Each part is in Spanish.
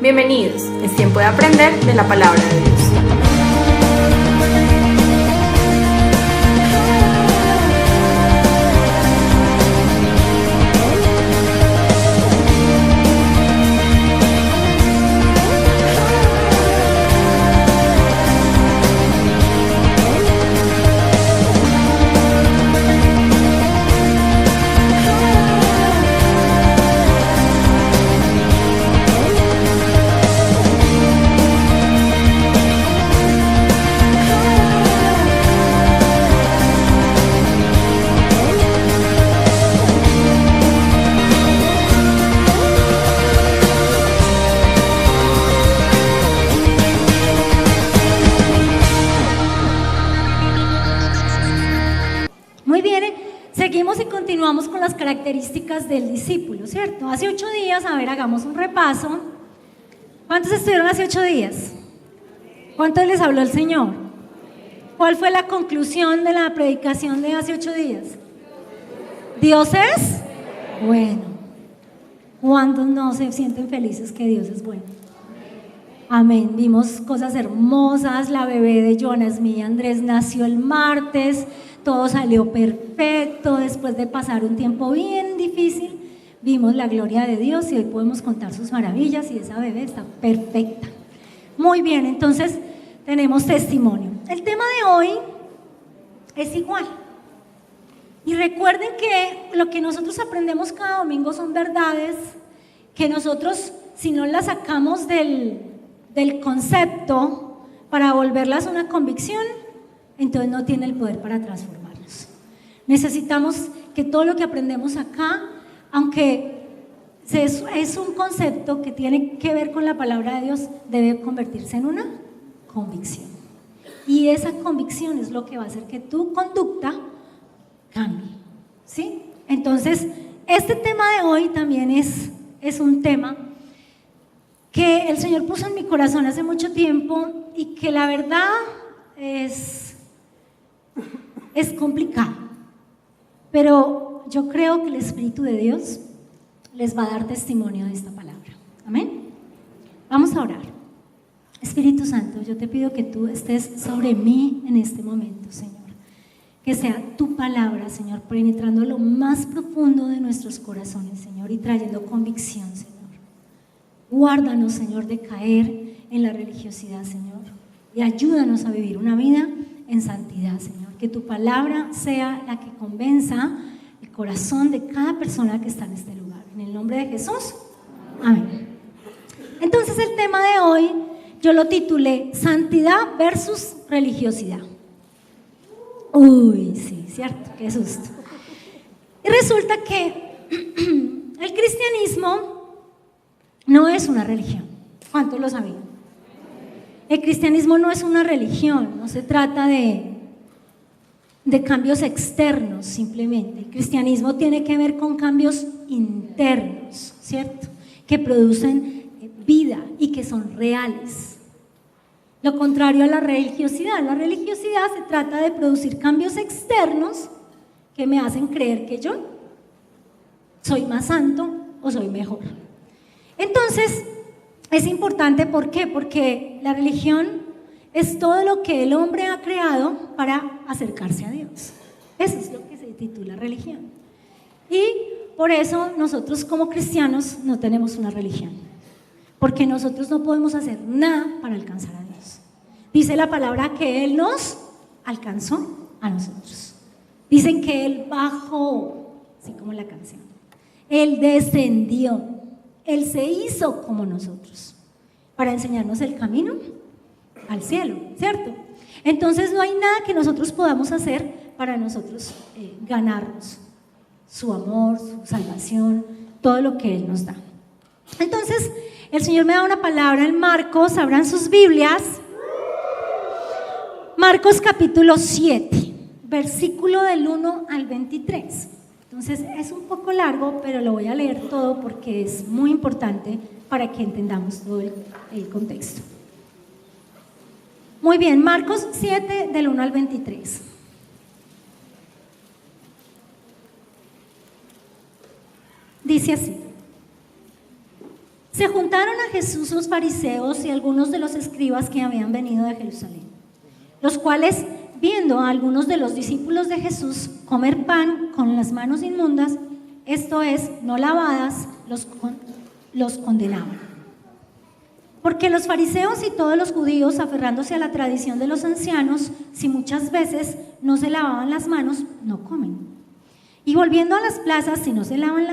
Bienvenidos, es tiempo de aprender de la palabra de Dios. Seguimos y continuamos con las características del discípulo, ¿cierto? Hace 8 días, hagamos un repaso. ¿Cuántos estuvieron hace 8 días? ¿Cuántos les habló el Señor? ¿Cuál fue la conclusión de la predicación de hace 8 días? ¿Dios es bueno? ¿Cuántos no se sienten felices que Dios es bueno? Amén. Vimos cosas hermosas. La bebé de Jonas, mi Andrés, nació el martes. Todo salió perfecto. Después de pasar un tiempo bien difícil, vimos la gloria de Dios y hoy podemos contar sus maravillas y esa bebé está perfecta. Muy bien, entonces tenemos testimonio. El tema de hoy es igual. Y recuerden que lo que nosotros aprendemos cada domingo son verdades que nosotros, si no las sacamos del concepto para volverlas una convicción, entonces no tiene el poder para transformarnos. Necesitamos que todo lo que aprendemos acá, aunque es un concepto que tiene que ver con la palabra de Dios, debe convertirse en una convicción. Y esa convicción es lo que va a hacer que tu conducta cambie, ¿sí? Entonces, este tema de hoy también es un tema que el Señor puso en mi corazón hace mucho tiempo y que la verdad es complicado, pero yo creo que el Espíritu de Dios les va a dar testimonio de esta palabra. Amén. Vamos a orar. Espíritu Santo, yo te pido que tú estés sobre mí en este momento, Señor. Que sea tu palabra, Señor, penetrando lo más profundo de nuestros corazones, Señor, y trayendo convicción, Señor. Guárdanos, Señor, de caer en la religiosidad, Señor, y ayúdanos a vivir una vida en santidad, Señor. Que tu palabra sea la que convenza el corazón de cada persona que está en este lugar. En el nombre de Jesús, amén. Entonces el tema de hoy yo lo titulé Santidad versus religiosidad. Uy, sí, cierto, qué susto. Y resulta que el cristianismo no es una religión. ¿Cuántos lo sabían? El cristianismo no es una religión, no se trata de cambios externos simplemente. El cristianismo tiene que ver con cambios internos, ¿cierto? Que producen vida y que son reales. Lo contrario a la religiosidad se trata de producir cambios externos que me hacen creer que yo soy más santo o soy mejor. Entonces, es importante, ¿por qué? Porque la religión es todo lo que el hombre ha creado para acercarse a Dios. Eso es lo que se titula religión. Y por eso nosotros como cristianos no tenemos una religión, porque nosotros no podemos hacer nada para alcanzar a Dios. Dice la palabra que Él nos alcanzó a nosotros. Dicen que Él bajó, así como la canción. Él descendió, Él se hizo como nosotros, para enseñarnos el camino al cielo, ¿cierto? Entonces no hay nada que nosotros podamos hacer para nosotros ganarnos su amor, su salvación, todo lo que Él nos da. Entonces el Señor me da una palabra en Marcos, abran sus Biblias, Marcos capítulo 7, versículo del 1 al 23. Entonces es un poco largo, pero lo voy a leer todo porque es muy importante para que entendamos todo el contexto. Muy bien, Marcos 7 del 1 al 23. Dice así: Se juntaron a Jesús los fariseos y algunos de los escribas que habían venido de Jerusalén, los cuales, viendo a algunos de los discípulos de Jesús comer pan con las manos inmundas, esto es, no lavadas, los condenaban. Porque los fariseos y todos los judíos, aferrándose a la tradición de los ancianos, si muchas veces no se lavaban las manos, no comen. Y volviendo a las plazas, si no se lavan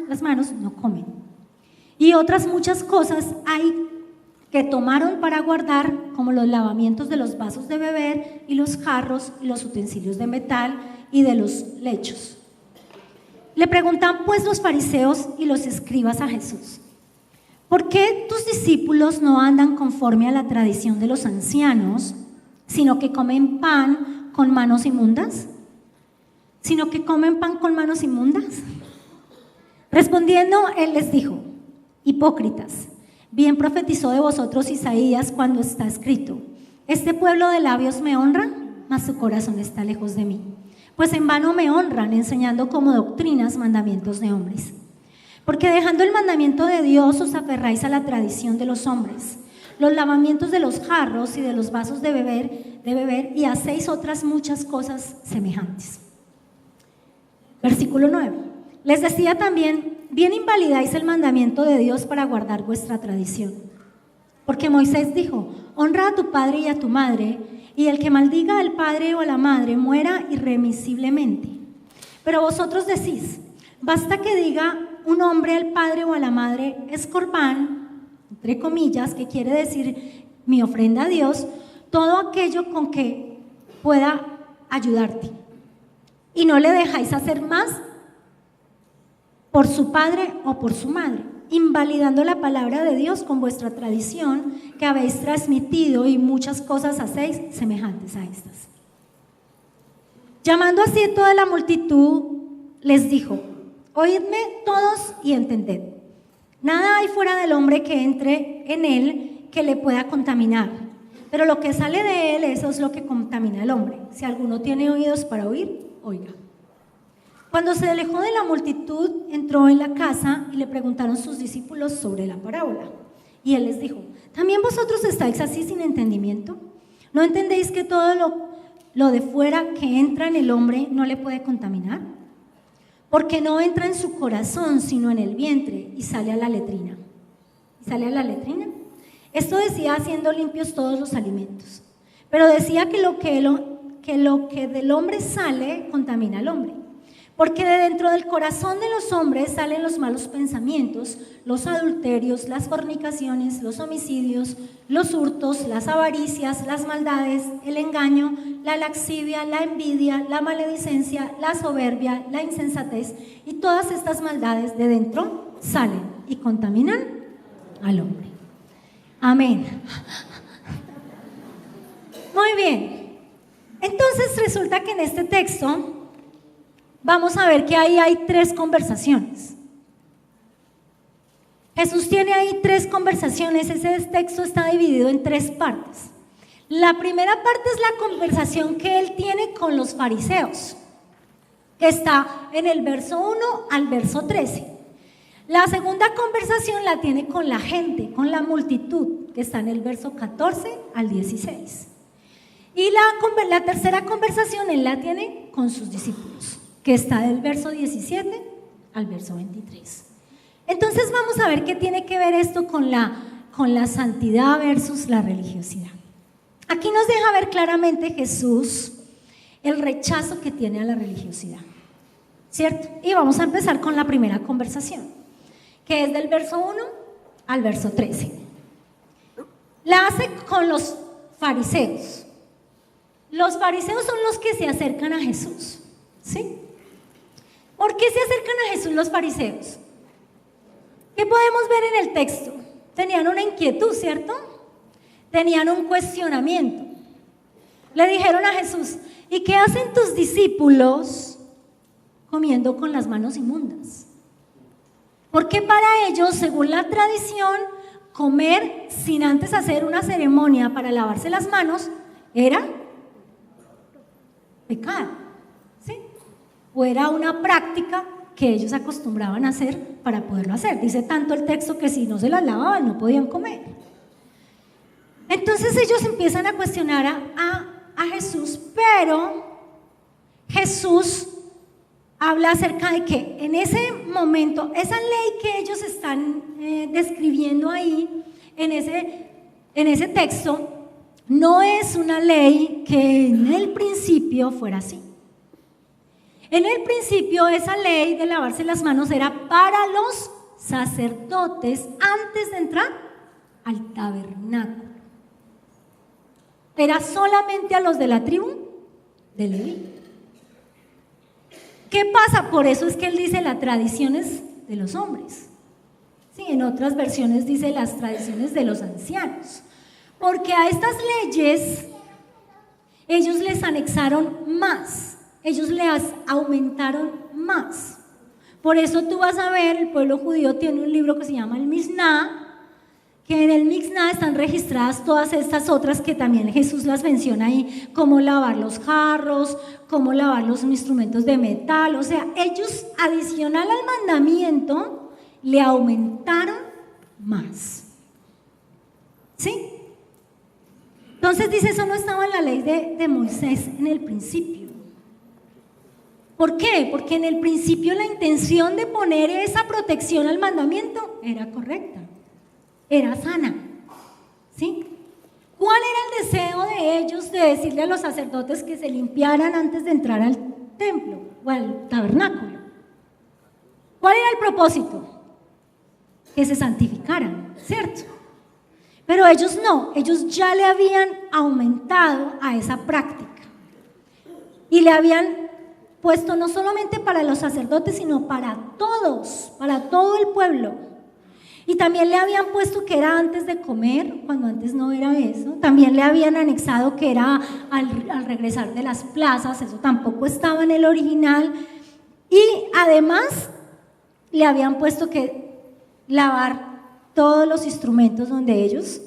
las manos, no comen. Y otras muchas cosas hay que tomaron para guardar, como los lavamientos de los vasos de beber y los jarros y los utensilios de metal y de los lechos. Le preguntan pues los fariseos y los escribas a Jesús: ¿por qué tus discípulos no andan conforme a la tradición de los ancianos, sino que comen pan con manos inmundas? ¿Sino que comen pan con manos inmundas? Respondiendo, él les dijo: hipócritas, bien profetizó de vosotros Isaías cuando está escrito: este pueblo de labios me honra, mas su corazón está lejos de mí. Pues en vano me honran, enseñando como doctrinas mandamientos de hombres. Porque dejando el mandamiento de Dios os aferráis a la tradición de los hombres, los lavamientos de los jarros y de los vasos de beber y hacéis otras muchas cosas semejantes. Versículo 9. Les decía también: bien invalidáis el mandamiento de Dios para guardar vuestra tradición. Porque Moisés dijo: honra a tu padre y a tu madre, y el que maldiga al padre o a la madre muera irremisiblemente. Pero vosotros decís: basta que diga un hombre al padre o a la madre, es corbán, entre comillas, que quiere decir mi ofrenda a Dios, todo aquello con que pueda ayudarte. Y no le dejáis hacer más por su padre o por su madre, invalidando la palabra de Dios con vuestra tradición que habéis transmitido, y muchas cosas hacéis semejantes a estas. Llamando así a toda la multitud, les dijo: oídme todos y entended. Nada hay fuera del hombre que entre en él que le pueda contaminar, pero lo que sale de él, eso es lo que contamina al hombre. Si alguno tiene oídos para oír, oiga. Cuando se alejó de la multitud, entró en la casa y le preguntaron sus discípulos sobre la parábola. Y él les dijo: ¿también vosotros estáis así sin entendimiento? ¿No entendéis que todo lo de fuera que entra en el hombre no le puede contaminar? Porque no entra en su corazón, sino en el vientre, y sale a la letrina. ¿Y sale a la letrina? Esto decía haciendo limpios todos los alimentos. Pero decía que lo que del hombre sale contamina al hombre. Porque de dentro del corazón de los hombres salen los malos pensamientos, los adulterios, las fornicaciones, los homicidios, los hurtos, las avaricias, las maldades, el engaño, la lascivia, la envidia, la maledicencia, la soberbia, la insensatez. Y todas estas maldades de dentro salen y contaminan al hombre. Amén. Muy bien. Entonces resulta que en este texto vamos a ver que ahí hay tres conversaciones. Jesús tiene ahí tres conversaciones. Ese texto está dividido en tres partes. La primera parte es la conversación que él tiene con los fariseos, que está en el verso 1 al verso 13. La segunda conversación la tiene con la gente, con la multitud, que está en el verso 14 al 16. Y la tercera conversación él la tiene con sus discípulos, que está del verso 17 al verso 23. Entonces vamos a ver qué tiene que ver esto con la santidad versus la religiosidad. Aquí nos deja ver claramente Jesús el rechazo que tiene a la religiosidad, ¿cierto? Y vamos a empezar con la primera conversación, que es del verso 1 al verso 13. La hace con los fariseos. Los fariseos son los que se acercan a Jesús, ¿sí? ¿Por qué se acercan a Jesús los fariseos? ¿Qué podemos ver en el texto? Tenían una inquietud, ¿cierto? Tenían un cuestionamiento. Le dijeron a Jesús: ¿y qué hacen tus discípulos comiendo con las manos inmundas? Porque para ellos, según la tradición, comer sin antes hacer una ceremonia para lavarse las manos era pecado, ¿sí? O era una práctica que ellos acostumbraban a hacer para poderlo hacer. Dice tanto el texto que si no se las lavaban no podían comer. Entonces ellos empiezan a cuestionar a Jesús, pero Jesús habla acerca de que en ese momento, esa ley que ellos están describiendo ahí, en ese texto, no es una ley que en el principio fuera así. En el principio esa ley de lavarse las manos era para los sacerdotes antes de entrar al tabernáculo. Era solamente a los de la tribu de Leví. ¿Qué pasa? Por eso es que él dice las tradiciones de los hombres. Sí, en otras versiones dice las tradiciones de los ancianos. Porque a estas leyes ellos les anexaron más, ellos les aumentaron más. Por eso tú vas a ver, el pueblo judío tiene un libro que se llama el Misná, que en el Misná están registradas todas estas otras que también Jesús las menciona ahí, como lavar los jarros, como lavar los instrumentos de metal. O sea, ellos adicional al mandamiento le aumentaron más. ¿Sí? Entonces dice, eso no estaba en la ley de Moisés en el principio. ¿Por qué? Porque en el principio la intención de poner esa protección al mandamiento era correcta, era sana. ¿Sí? ¿Cuál era el deseo de ellos de decirle a los sacerdotes que se limpiaran antes de entrar al templo o al tabernáculo? ¿Cuál era el propósito? Que se santificaran, ¿cierto? Pero ellos no, ellos ya le habían aumentado a esa práctica y le habían puesto no solamente para los sacerdotes, sino para todos, para todo el pueblo. Y también le habían puesto que era antes de comer, cuando antes no era eso. También le habían anexado que era al regresar de las plazas, eso tampoco estaba en el original. Y además le habían puesto que lavar todos los instrumentos donde ellos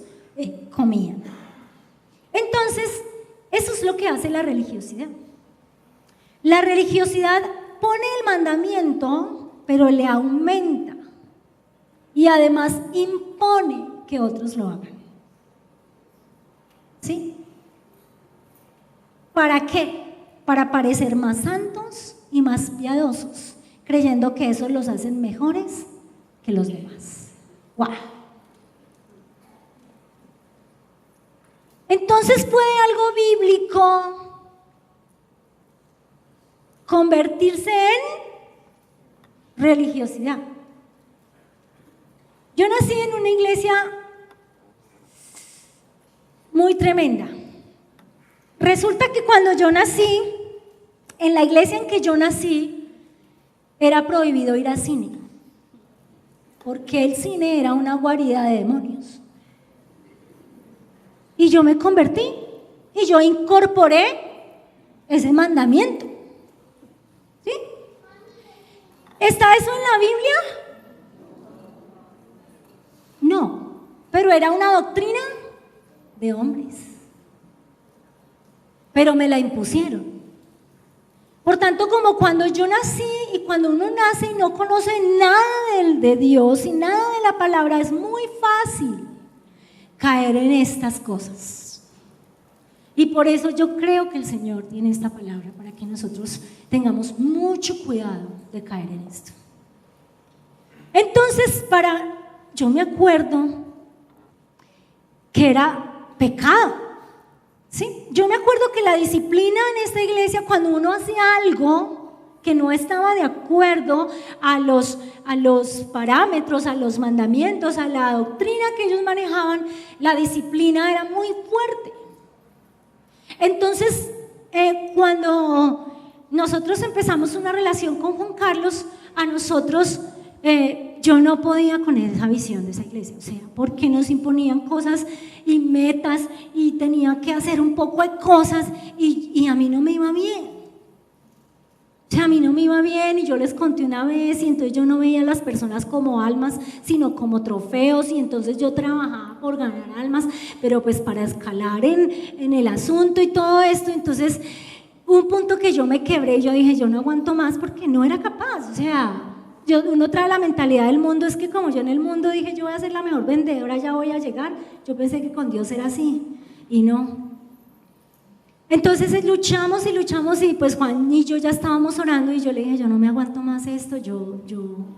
comían. Entonces, eso es lo que hace la religiosidad. La religiosidad pone el mandamiento, pero le aumenta y además impone que otros lo hagan. ¿Sí? ¿Para qué? Para parecer más santos y más piadosos, creyendo que eso los hacen mejores que los demás. ¡Wow! Entonces, ¿puede algo bíblico convertirse en religiosidad? Yo nací en una iglesia muy tremenda. Resulta que cuando yo nací, en la iglesia en que yo nací, era prohibido ir al cine, porque el cine era una guarida de demonios. Y yo me convertí y yo incorporé ese mandamiento. ¿Sí? ¿Está eso en la Biblia? No, pero era una doctrina de hombres. Pero me la impusieron. Por tanto, como cuando yo nací y cuando uno nace y no conoce nada de Dios y nada de la palabra, es muy fácil caer en estas cosas. Y por eso yo creo que el Señor tiene esta palabra para que nosotros tengamos mucho cuidado de caer en esto. Entonces, yo me acuerdo que era pecado, ¿sí? Yo me acuerdo que la disciplina en esta iglesia, cuando uno hacía algo que no estaba de acuerdo a los parámetros, a los mandamientos, a la doctrina que ellos manejaban, la disciplina era muy fuerte. Entonces, cuando nosotros empezamos una relación con Juan Carlos, a nosotros, yo no podía con esa visión de esa iglesia, o sea, porque nos imponían cosas y metas y tenía que hacer un poco de cosas y a mí no me iba bien. O sea, a mí no me iba bien y yo les conté una vez y entonces yo no veía a las personas como almas, sino como trofeos y entonces yo trabajaba por ganar almas, pero pues para escalar en el asunto y todo esto. Entonces Hubo un punto que yo me quebré, yo dije, yo no aguanto más porque no era capaz, o sea, uno trae la mentalidad del mundo, es que como yo en el mundo dije, yo voy a ser la mejor vendedora, ya voy a llegar, yo pensé que con Dios era así, y no. Entonces luchamos y pues Juan y yo ya estábamos orando y yo le dije, yo no me aguanto más esto, yo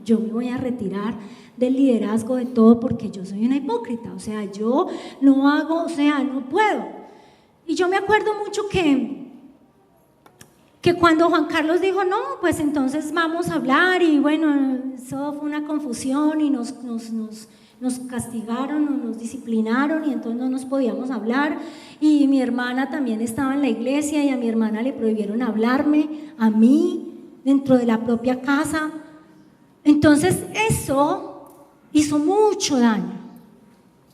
me voy a retirar del liderazgo de todo porque yo soy una hipócrita, o sea, yo no hago, o sea, no puedo. Y yo me acuerdo mucho que cuando Juan Carlos dijo, no, pues entonces vamos a hablar y bueno, eso fue una confusión y nos castigaron, nos disciplinaron y entonces no nos podíamos hablar y mi hermana también estaba en la iglesia y a mi hermana le prohibieron hablarme, a mí, dentro de la propia casa. Entonces eso hizo mucho daño,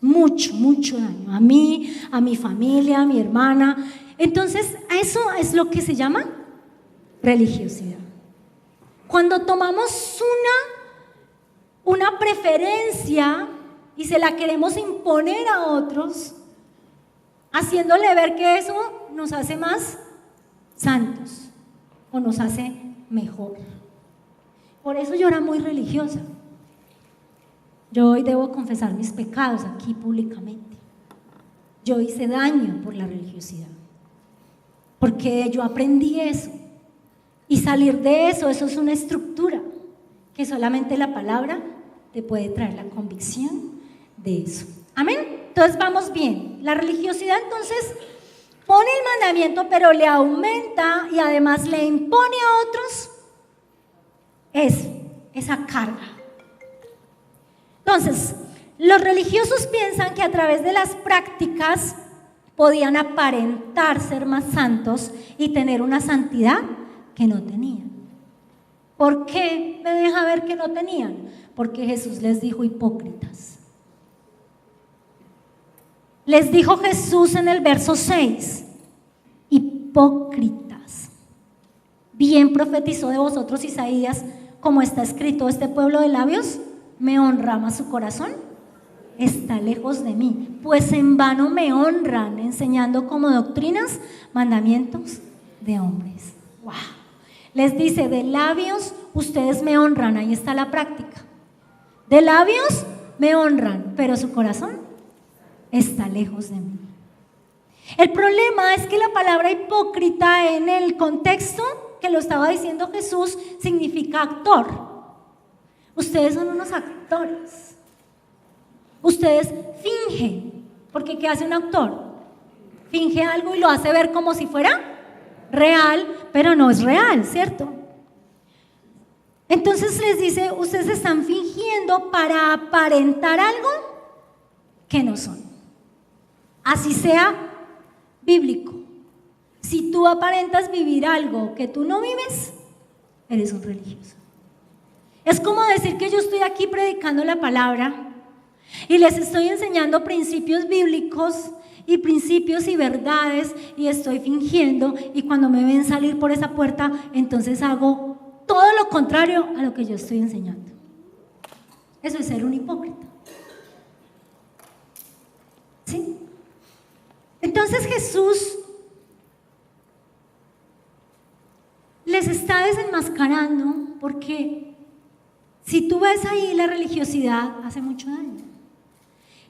mucho daño, a mí, a mi familia, a mi hermana. Entonces eso es lo que se llama religiosidad. Cuando tomamos una preferencia y se la queremos imponer a otros, haciéndole ver que eso nos hace más santos o nos hace mejor. Por eso yo era muy religiosa. Yo hoy debo confesar mis pecados aquí públicamente. Yo hice daño por la religiosidad, porque yo aprendí eso. Y salir de eso es una estructura que solamente la palabra te puede traer la convicción de eso. Amén. Entonces vamos bien. La religiosidad entonces pone el mandamiento, pero le aumenta y además le impone a otros esa carga. Entonces, los religiosos piensan que a través de las prácticas podían aparentar ser más santos y tener una santidad que no tenían. ¿Por qué me deja ver que no tenían? Porque Jesús les dijo hipócritas. Les dijo Jesús en el verso 6, hipócritas. Bien profetizó de vosotros Isaías, como está escrito, este pueblo de labios me honra, mas su corazón está lejos de mí, pues en vano me honran, enseñando como doctrinas mandamientos de hombres. ¡Wow! Les dice, de labios ustedes me honran, ahí está la práctica. De labios me honran, pero su corazón está lejos de mí. El problema es que la palabra hipócrita en el contexto que lo estaba diciendo Jesús significa actor. Ustedes son unos actores. Ustedes fingen, porque ¿qué hace un actor? Finge algo y lo hace ver como si fuera real, pero no es real, ¿cierto? Entonces les dice, ustedes están fingiendo para aparentar algo que no son. Así sea bíblico. Si tú aparentas vivir algo que tú no vives, eres un religioso. Es como decir que yo estoy aquí predicando la palabra y les estoy enseñando principios bíblicos y principios y verdades y estoy fingiendo, y cuando me ven salir por esa puerta, entonces hago todo lo contrario a lo que yo estoy enseñando. Eso es ser un hipócrita. ¿Sí? Entonces Jesús les está desenmascarando, porque si tú ves ahí, la religiosidad hace mucho daño.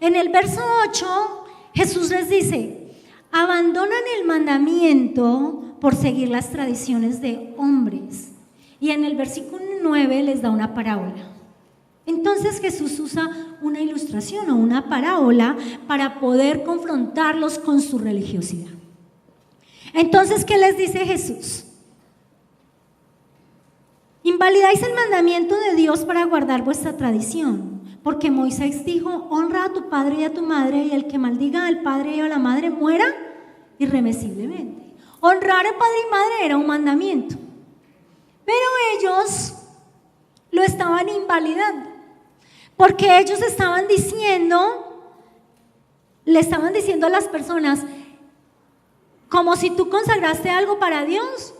En el verso 8 Jesús les dice, abandonan el mandamiento por seguir las tradiciones de hombres. Y en el versículo 9 les da una parábola. Entonces Jesús usa una ilustración o una parábola para poder confrontarlos con su religiosidad. Entonces, ¿qué les dice Jesús? Invalidáis el mandamiento de Dios para guardar vuestra tradición. Porque Moisés dijo, honra a tu padre y a tu madre, y el que maldiga al padre y a la madre muera irremisiblemente. Honrar a padre y madre era un mandamiento, pero ellos lo estaban invalidando, porque ellos estaban diciendo, le estaban diciendo a las personas, como si tú consagraste algo para Dios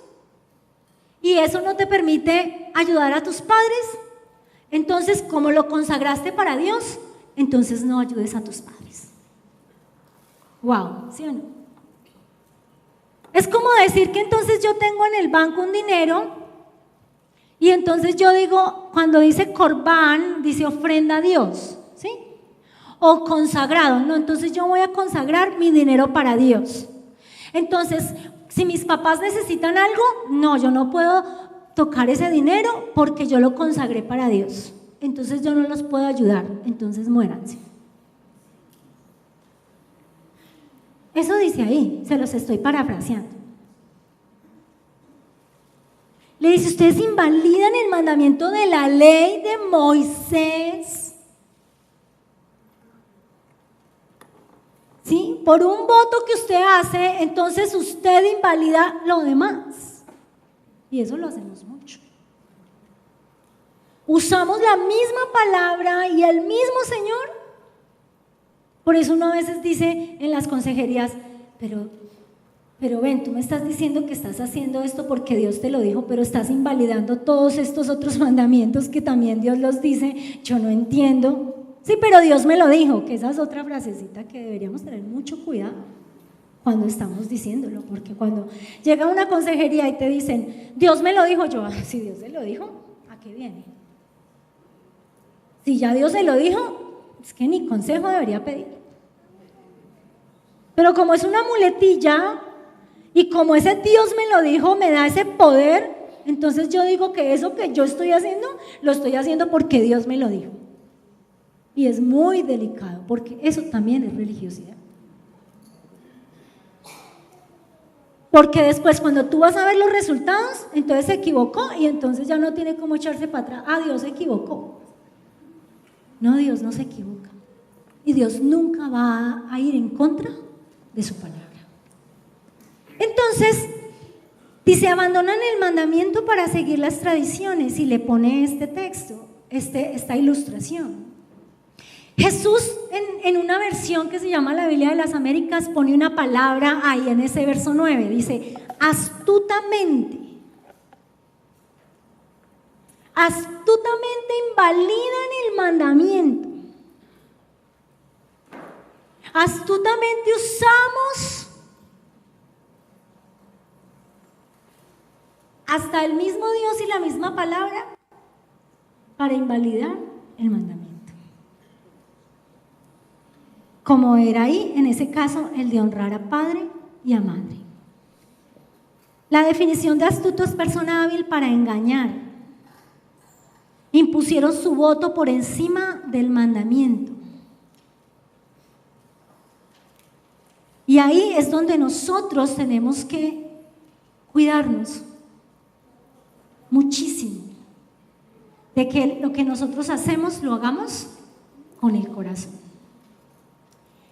y eso no te permite ayudar a tus padres. Entonces, como lo consagraste para Dios, entonces no ayudes a tus padres. Wow, ¿sí o no? Es como decir que entonces yo tengo en el banco un dinero y entonces yo digo, cuando dice corbán, dice ofrenda a Dios, ¿sí? O consagrado, no, entonces yo voy a consagrar mi dinero para Dios. Entonces, si mis papás necesitan algo, no, yo no puedo tocar ese dinero porque yo lo consagré para Dios. Entonces yo no los puedo ayudar, entonces muéranse. Eso dice ahí, se los estoy parafraseando. Le dice, ustedes invalidan el mandamiento de la ley de Moisés, ¿sí? Por un voto que usted hace, entonces usted invalida lo demás. Y eso lo hacemos mucho. Usamos la misma palabra y el mismo Señor. Por eso uno a veces dice en las consejerías, pero ven, tú me estás diciendo que estás haciendo esto porque Dios te lo dijo, pero estás invalidando todos estos otros mandamientos que también Dios los dice. Yo no entiendo. Sí, pero Dios me lo dijo, que esa es otra frasecita que deberíamos tener mucho cuidado cuando estamos diciéndolo, porque cuando llega una consejería y te dicen, Dios me lo dijo, yo, si Dios se lo dijo, ¿a qué viene? Si ya Dios se lo dijo, es que ni consejo debería pedir. Pero como es una muletilla y como ese Dios me lo dijo, me da ese poder, entonces yo digo que eso que yo estoy haciendo, lo estoy haciendo porque Dios me lo dijo. Y es muy delicado, porque eso también es religiosidad. Porque después cuando tú vas a ver los resultados, entonces se equivocó y entonces ya no tiene cómo echarse para atrás. Ah, Dios se equivocó. No, Dios no se equivoca. Y Dios nunca va a ir en contra de su palabra. Entonces, dice, abandonan el mandamiento para seguir las tradiciones, y le pone este texto, esta ilustración. Jesús en una versión que se llama la Biblia de las Américas pone una palabra ahí en ese verso 9, dice, astutamente. Astutamente invalidan el mandamiento. Astutamente usamos hasta el mismo Dios y la misma palabra para invalidar el mandamiento. Como era ahí, en ese caso, el de honrar a padre y a madre. La definición de astuto es persona hábil para engañar. Impusieron su voto por encima del mandamiento. Y ahí es donde nosotros tenemos que cuidarnos muchísimo de que lo que nosotros hacemos lo hagamos con el corazón.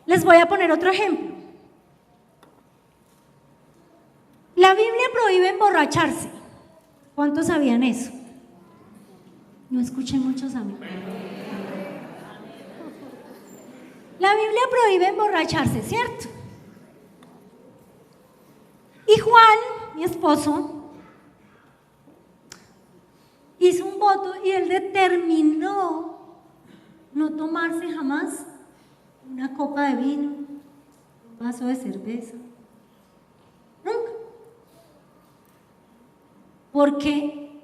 Les voy a poner otro ejemplo. La Biblia prohíbe emborracharse. ¿Cuántos sabían eso? No escuché muchos amigos. La Biblia prohíbe emborracharse, ¿cierto? Y Juan, mi esposo, hizo un voto y él determinó no tomarse jamás una copa de vino, un vaso de cerveza, nunca, porque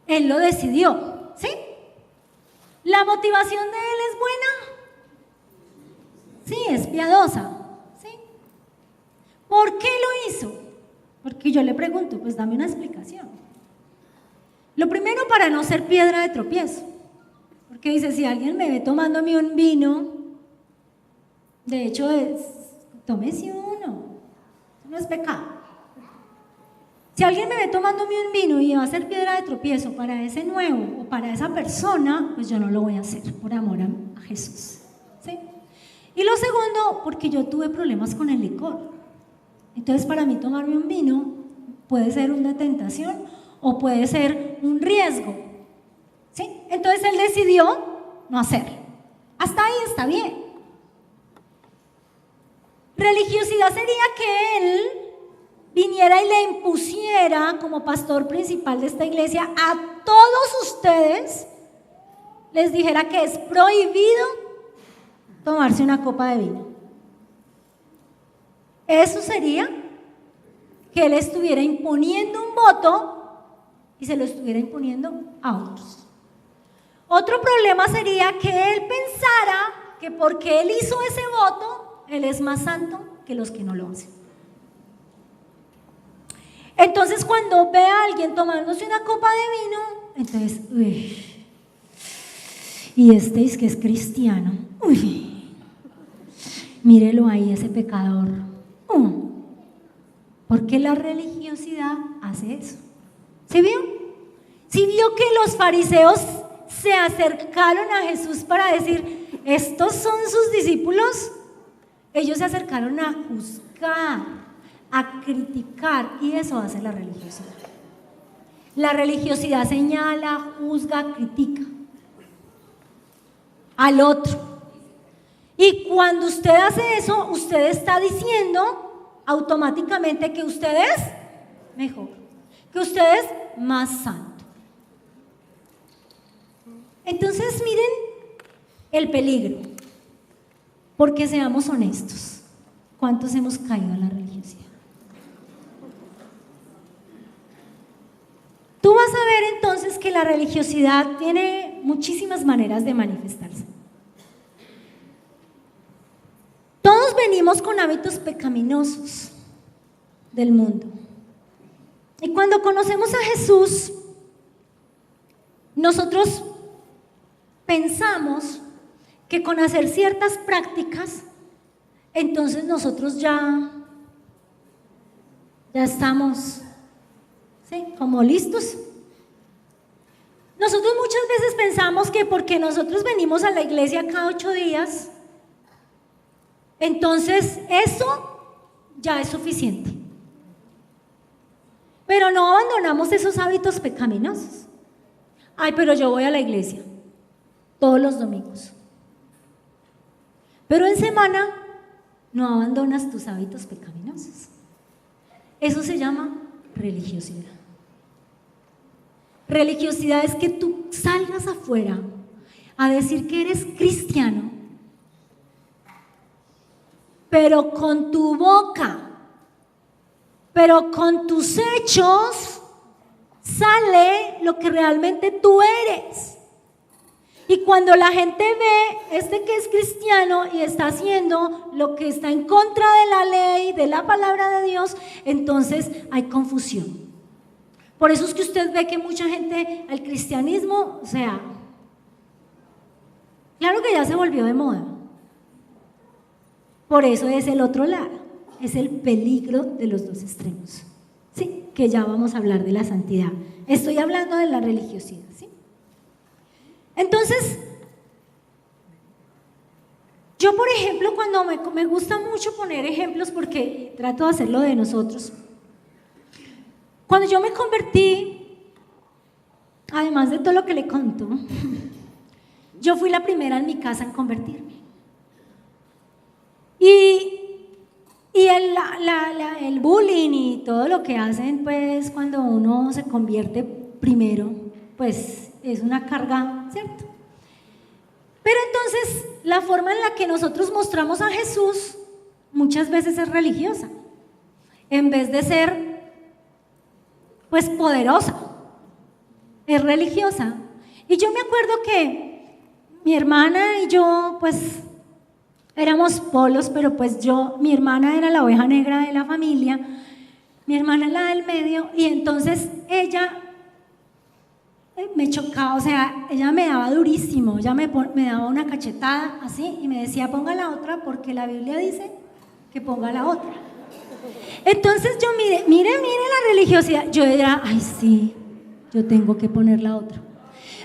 él lo decidió, ¿sí? ¿La motivación de él es buena? Sí, es piadosa, ¿sí? ¿Por qué lo hizo? Porque yo le pregunto, pues dame una explicación. Lo primero, para no ser piedra de tropiezo, porque dice, si alguien me ve tomándome un vino, de hecho, tómese uno, no es pecado. Si alguien me ve tomándome un vino y va a ser piedra de tropiezo para ese nuevo o para esa persona, pues yo no lo voy a hacer por amor a Jesús, ¿sí? Y lo segundo, porque yo tuve problemas con el licor. Entonces, para mí tomarme un vino puede ser una tentación o puede ser un riesgo, ¿sí? Entonces él decidió no hacerlo. Hasta ahí está bien. Religiosidad sería que él viniera y le impusiera como pastor principal de esta iglesia a todos ustedes, les dijera que es prohibido tomarse una copa de vino. Eso sería que él estuviera imponiendo un voto y se lo estuviera imponiendo a otros. Otro problema sería que él pensara que porque él hizo ese voto, él es más santo que los que no lo hacen. Entonces cuando ve a alguien tomándose una copa de vino, entonces, uy, y este es que es cristiano, uy, mírelo ahí, ese pecador. Porque la religiosidad hace eso. ¿Sí vio? ¿Sí vio que los fariseos se acercaron a Jesús para decir, estos son sus discípulos? Ellos se acercaron a juzgar, a criticar, y eso hace la religiosidad. La religiosidad señala, juzga, critica al otro. Y cuando usted hace eso, usted está diciendo automáticamente que usted es mejor, que usted es más santo. Entonces miren el peligro, porque seamos honestos, ¿cuántos hemos caído en la religiosidad? Tú vas a ver entonces que la religiosidad tiene muchísimas maneras de manifestarse. Todos venimos con hábitos pecaminosos del mundo. Y cuando conocemos a Jesús, nosotros pensamos que con hacer ciertas prácticas, entonces nosotros ya estamos, ¿sí?, como listos. Nosotros muchas veces pensamos que porque nosotros venimos a la iglesia cada 8 días, entonces eso ya es suficiente. Pero no abandonamos esos hábitos pecaminosos. Ay, pero yo voy a la iglesia todos los domingos. Pero en semana no abandonas tus hábitos pecaminosos. Eso se llama religiosidad. Religiosidad es que tú salgas afuera a decir que eres cristiano, pero con tu boca, pero con tus hechos sale lo que realmente tú eres. Y cuando la gente ve que es cristiano y está haciendo lo que está en contra de la ley, de la palabra de Dios, entonces hay confusión. Por eso es que usted ve que mucha gente al cristianismo, o sea, claro que ya se volvió de moda. Por eso es el otro lado, es el peligro de los dos extremos, ¿sí? Que ya vamos a hablar de la santidad. Estoy hablando de la religiosidad, ¿sí? Entonces, yo por ejemplo, cuando me gusta mucho poner ejemplos porque trato de hacerlo de nosotros. Cuando yo me convertí, además de todo lo que le conto, yo fui la primera en mi casa en convertirme. Y el bullying y todo lo que hacen, pues, cuando uno se convierte primero, pues, es una carga, ¿cierto? Pero entonces, la forma en la que nosotros mostramos a Jesús muchas veces es religiosa, en vez de ser, pues, poderosa, es religiosa. Y yo me acuerdo que mi hermana y yo, pues, éramos polos, pero pues mi hermana era la oveja negra de la familia, mi hermana la del medio, y entonces ella me chocaba, o sea, ella me daba durísimo, ella me daba una cachetada así y me decía, ponga la otra porque la Biblia dice que ponga la otra. Entonces yo mire la religiosidad, yo era, ay sí, yo tengo que poner la otra,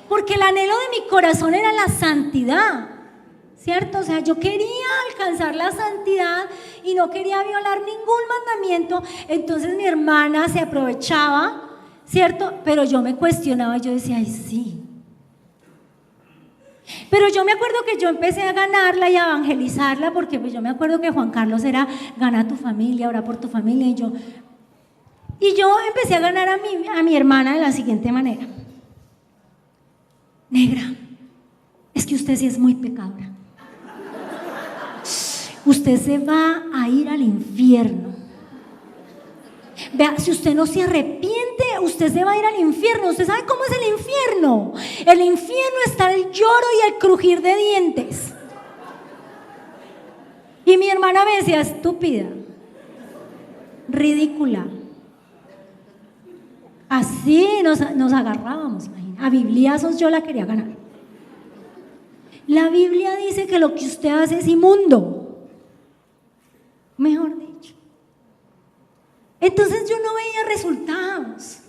porque el anhelo de mi corazón era la santidad, ¿cierto? O sea, yo quería alcanzar la santidad y no quería violar ningún mandamiento. Entonces mi hermana se aprovechaba, ¿cierto? Pero yo me cuestionaba, yo decía, ay sí. Pero yo me acuerdo que yo empecé a ganarla y a evangelizarla, porque pues yo me acuerdo que Juan Carlos era, gana tu familia, ora por tu familia, y yo empecé a ganar a mi hermana de la siguiente manera. Negra, es que usted sí es muy pecadora. Usted se va a ir al infierno, Vea, si usted no se arrepiente, usted se va a ir al infierno. ¿Usted sabe cómo es el infierno? El infierno está el lloro y el crujir de dientes. Y mi hermana me decía, estúpida, ridícula. Así nos agarrábamos, imagina. A bibliazos yo la quería ganar. La Biblia dice que lo que usted hace es inmundo. Mejor dicho. Entonces yo no veía resultados.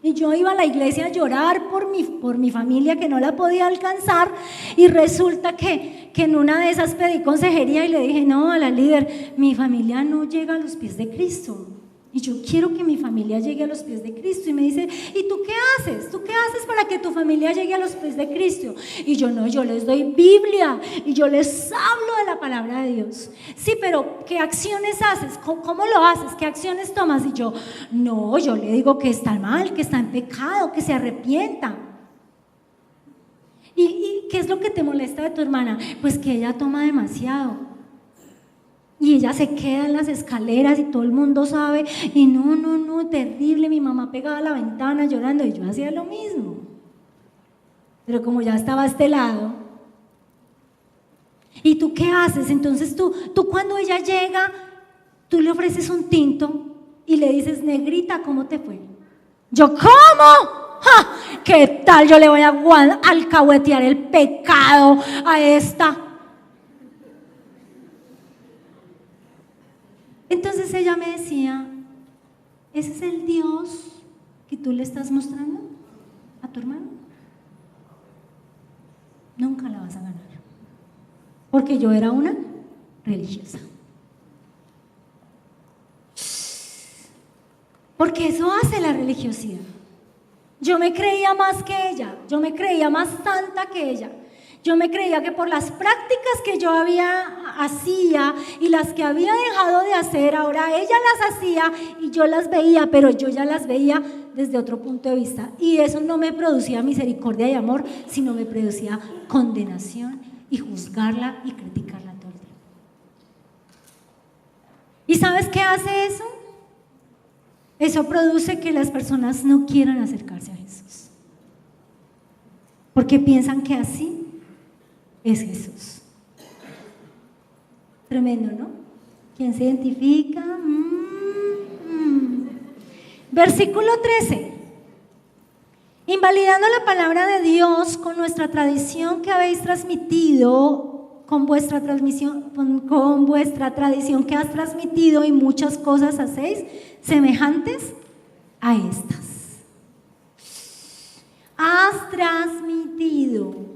Y yo iba a la iglesia a llorar por mi familia que no la podía alcanzar. Y resulta que en una de esas pedí consejería y le dije, no, a la líder, mi familia no llega a los pies de Cristo. Y yo quiero que mi familia llegue a los pies de Cristo. Y me dice, ¿y tú qué haces? ¿Tú qué haces para que tu familia llegue a los pies de Cristo? Y yo, no, yo les doy Biblia y yo les hablo de la palabra de Dios. Sí, pero ¿qué acciones haces? ¿Cómo lo haces? ¿Qué acciones tomas? Y yo, no, yo le digo que está mal, que está en pecado, que se arrepienta. ¿Y qué es lo que te molesta de tu hermana? Pues que ella toma demasiado. Y ella se queda en las escaleras y todo el mundo sabe, y no, terrible, mi mamá pegaba a la ventana llorando y yo hacía lo mismo. Pero como ya estaba a este lado, ¿y tú qué haces? Entonces tú cuando ella llega, tú le ofreces un tinto y le dices, negrita, ¿cómo te fue? Yo, ¿cómo? ¡Ja! ¿Qué tal? Yo le voy a alcahuetear el pecado a esta. Entonces ella me decía, ¿ese es el Dios que tú le estás mostrando a tu hermano? Nunca la vas a ganar, porque yo era una religiosa. Porque eso hace la religiosidad. Yo me creía más que ella, yo me creía más santa que ella. Yo me creía que por las prácticas que yo hacía y las que había dejado de hacer, ahora ella las hacía y yo las veía, pero yo ya las veía desde otro punto de vista. Y eso no me producía misericordia y amor, sino me producía condenación y juzgarla y criticarla todo el tiempo. ¿Y sabes qué hace eso? Eso produce que las personas no quieran acercarse a Jesús, porque piensan que así es Jesús. Tremendo, ¿no? ¿Quién se identifica? Versículo 13. Invalidando la palabra de Dios con nuestra tradición que habéis transmitido, con vuestra tradición que has transmitido, y muchas cosas hacéis semejantes a estas. Has transmitido.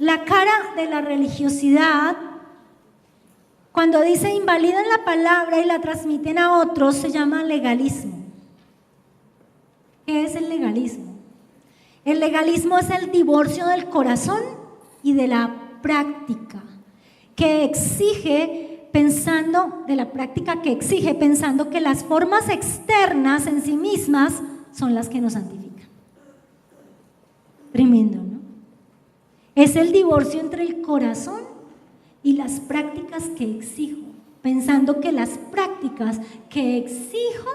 La cara de la religiosidad, cuando dice invalidan la palabra y la transmiten a otros, se llama legalismo. ¿Qué es el legalismo? El legalismo es el divorcio del corazón y de la práctica, que exige pensando que las formas externas en sí mismas son las que nos santifican. Tremendo, ¿no? Es el divorcio entre el corazón y las prácticas que exijo, pensando que las prácticas que exijo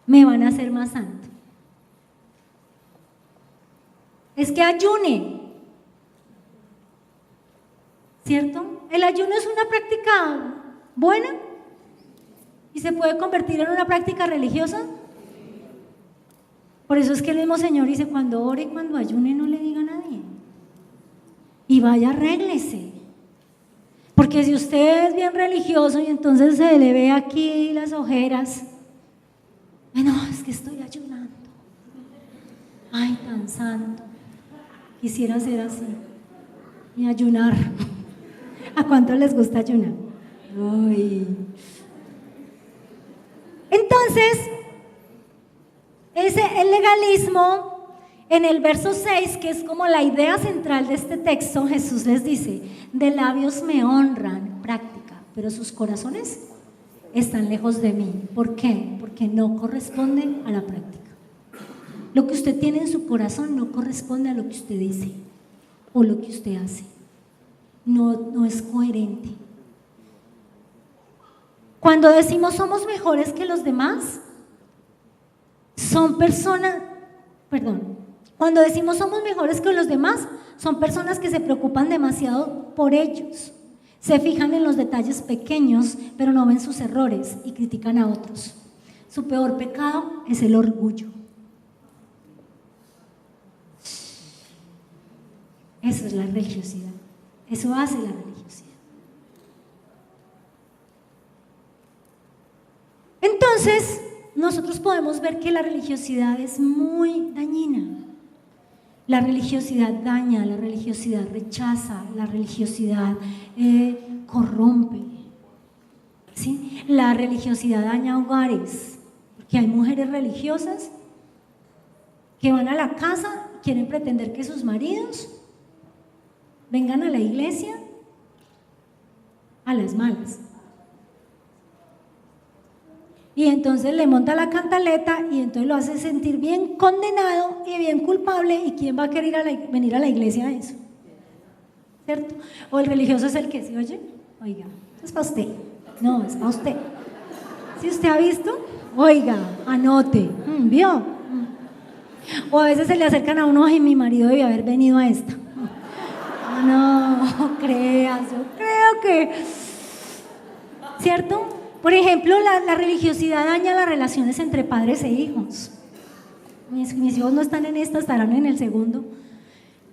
me van a hacer más santo. Es que ayune, ¿cierto? El ayuno es una práctica buena y se puede convertir en una práctica religiosa. Por eso es que el mismo Señor dice, cuando ore y cuando ayune no le diga a nadie. Y vaya, arréglese. Porque si usted es bien religioso y entonces se le ve aquí las ojeras, bueno, es que estoy ayunando. Ay, tan santo. Quisiera ser así y ayunar. ¿A cuánto les gusta ayunar? Ay. Entonces, el legalismo, en el verso 6, que es como la idea central de este texto, Jesús les dice, de labios me honran, práctica, pero sus corazones están lejos de mí. ¿Por qué? Porque no corresponde a la práctica. Lo que usted tiene en su corazón no corresponde a lo que usted dice o lo que usted hace. no es coherente. Cuando decimos somos mejores que los demás, cuando decimos somos mejores que los demás, son personas que se preocupan demasiado por ellos, se fijan en los detalles pequeños, pero no ven sus errores y critican a otros. Su peor pecado es el orgullo. Eso es la religiosidad, eso hace la religiosidad. Entonces, nosotros podemos ver que la religiosidad es muy dañina. La religiosidad daña, la religiosidad rechaza, la religiosidad corrompe. ¿Sí? La religiosidad daña hogares, porque hay mujeres religiosas que van a la casa, quieren pretender que sus maridos vengan a la iglesia a las malas. Y entonces le monta la cantaleta y entonces lo hace sentir bien condenado y bien culpable. ¿Y quién va a querer venir a la iglesia a eso? ¿Cierto? O el religioso es el que se oye, oiga, eso es para usted. No, es para usted. ¿Sí usted ha visto? Oiga, anote. ¿Vio? O a veces se le acercan a uno y mi marido debe haber venido a esta. No creas, yo creo que, ¿cierto? Por ejemplo, la religiosidad daña las relaciones entre padres e hijos. Mis hijos no están en esta, estarán en el segundo,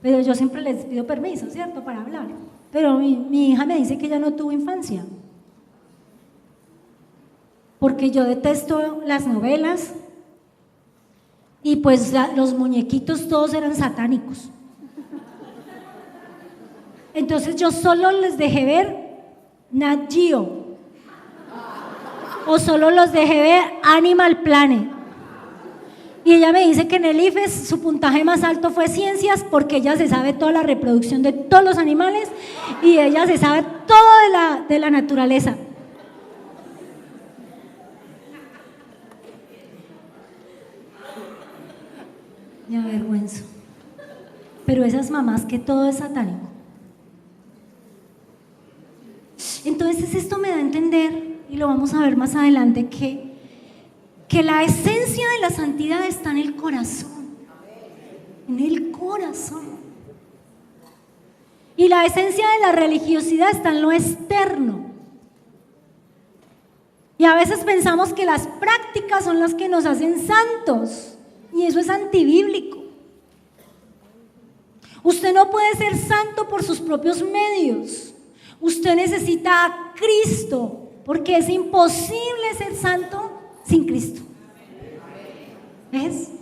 pero yo siempre les pido permiso, ¿cierto?, para hablar. Pero mi hija me dice que ella no tuvo infancia, porque yo detesto las novelas y pues los muñequitos todos eran satánicos. Entonces yo solo les dejé ver Nat Geo, o solo los dejé ver Animal Planet. Y ella me dice que en el IFES su puntaje más alto fue ciencias, porque ella se sabe toda la reproducción de todos los animales y ella se sabe todo de la naturaleza. Me avergüenzo. Pero esas mamás que todo es satánico. Entonces esto me da a entender, y lo vamos a ver más adelante, que la esencia de la santidad está en el corazón. En el corazón. Y la esencia de la religiosidad está en lo externo. Y a veces pensamos que las prácticas son las que nos hacen santos, y eso es antibíblico. Usted no puede ser santo por sus propios medios. Usted necesita a Cristo, porque es imposible ser santo sin Cristo. ¿Ves?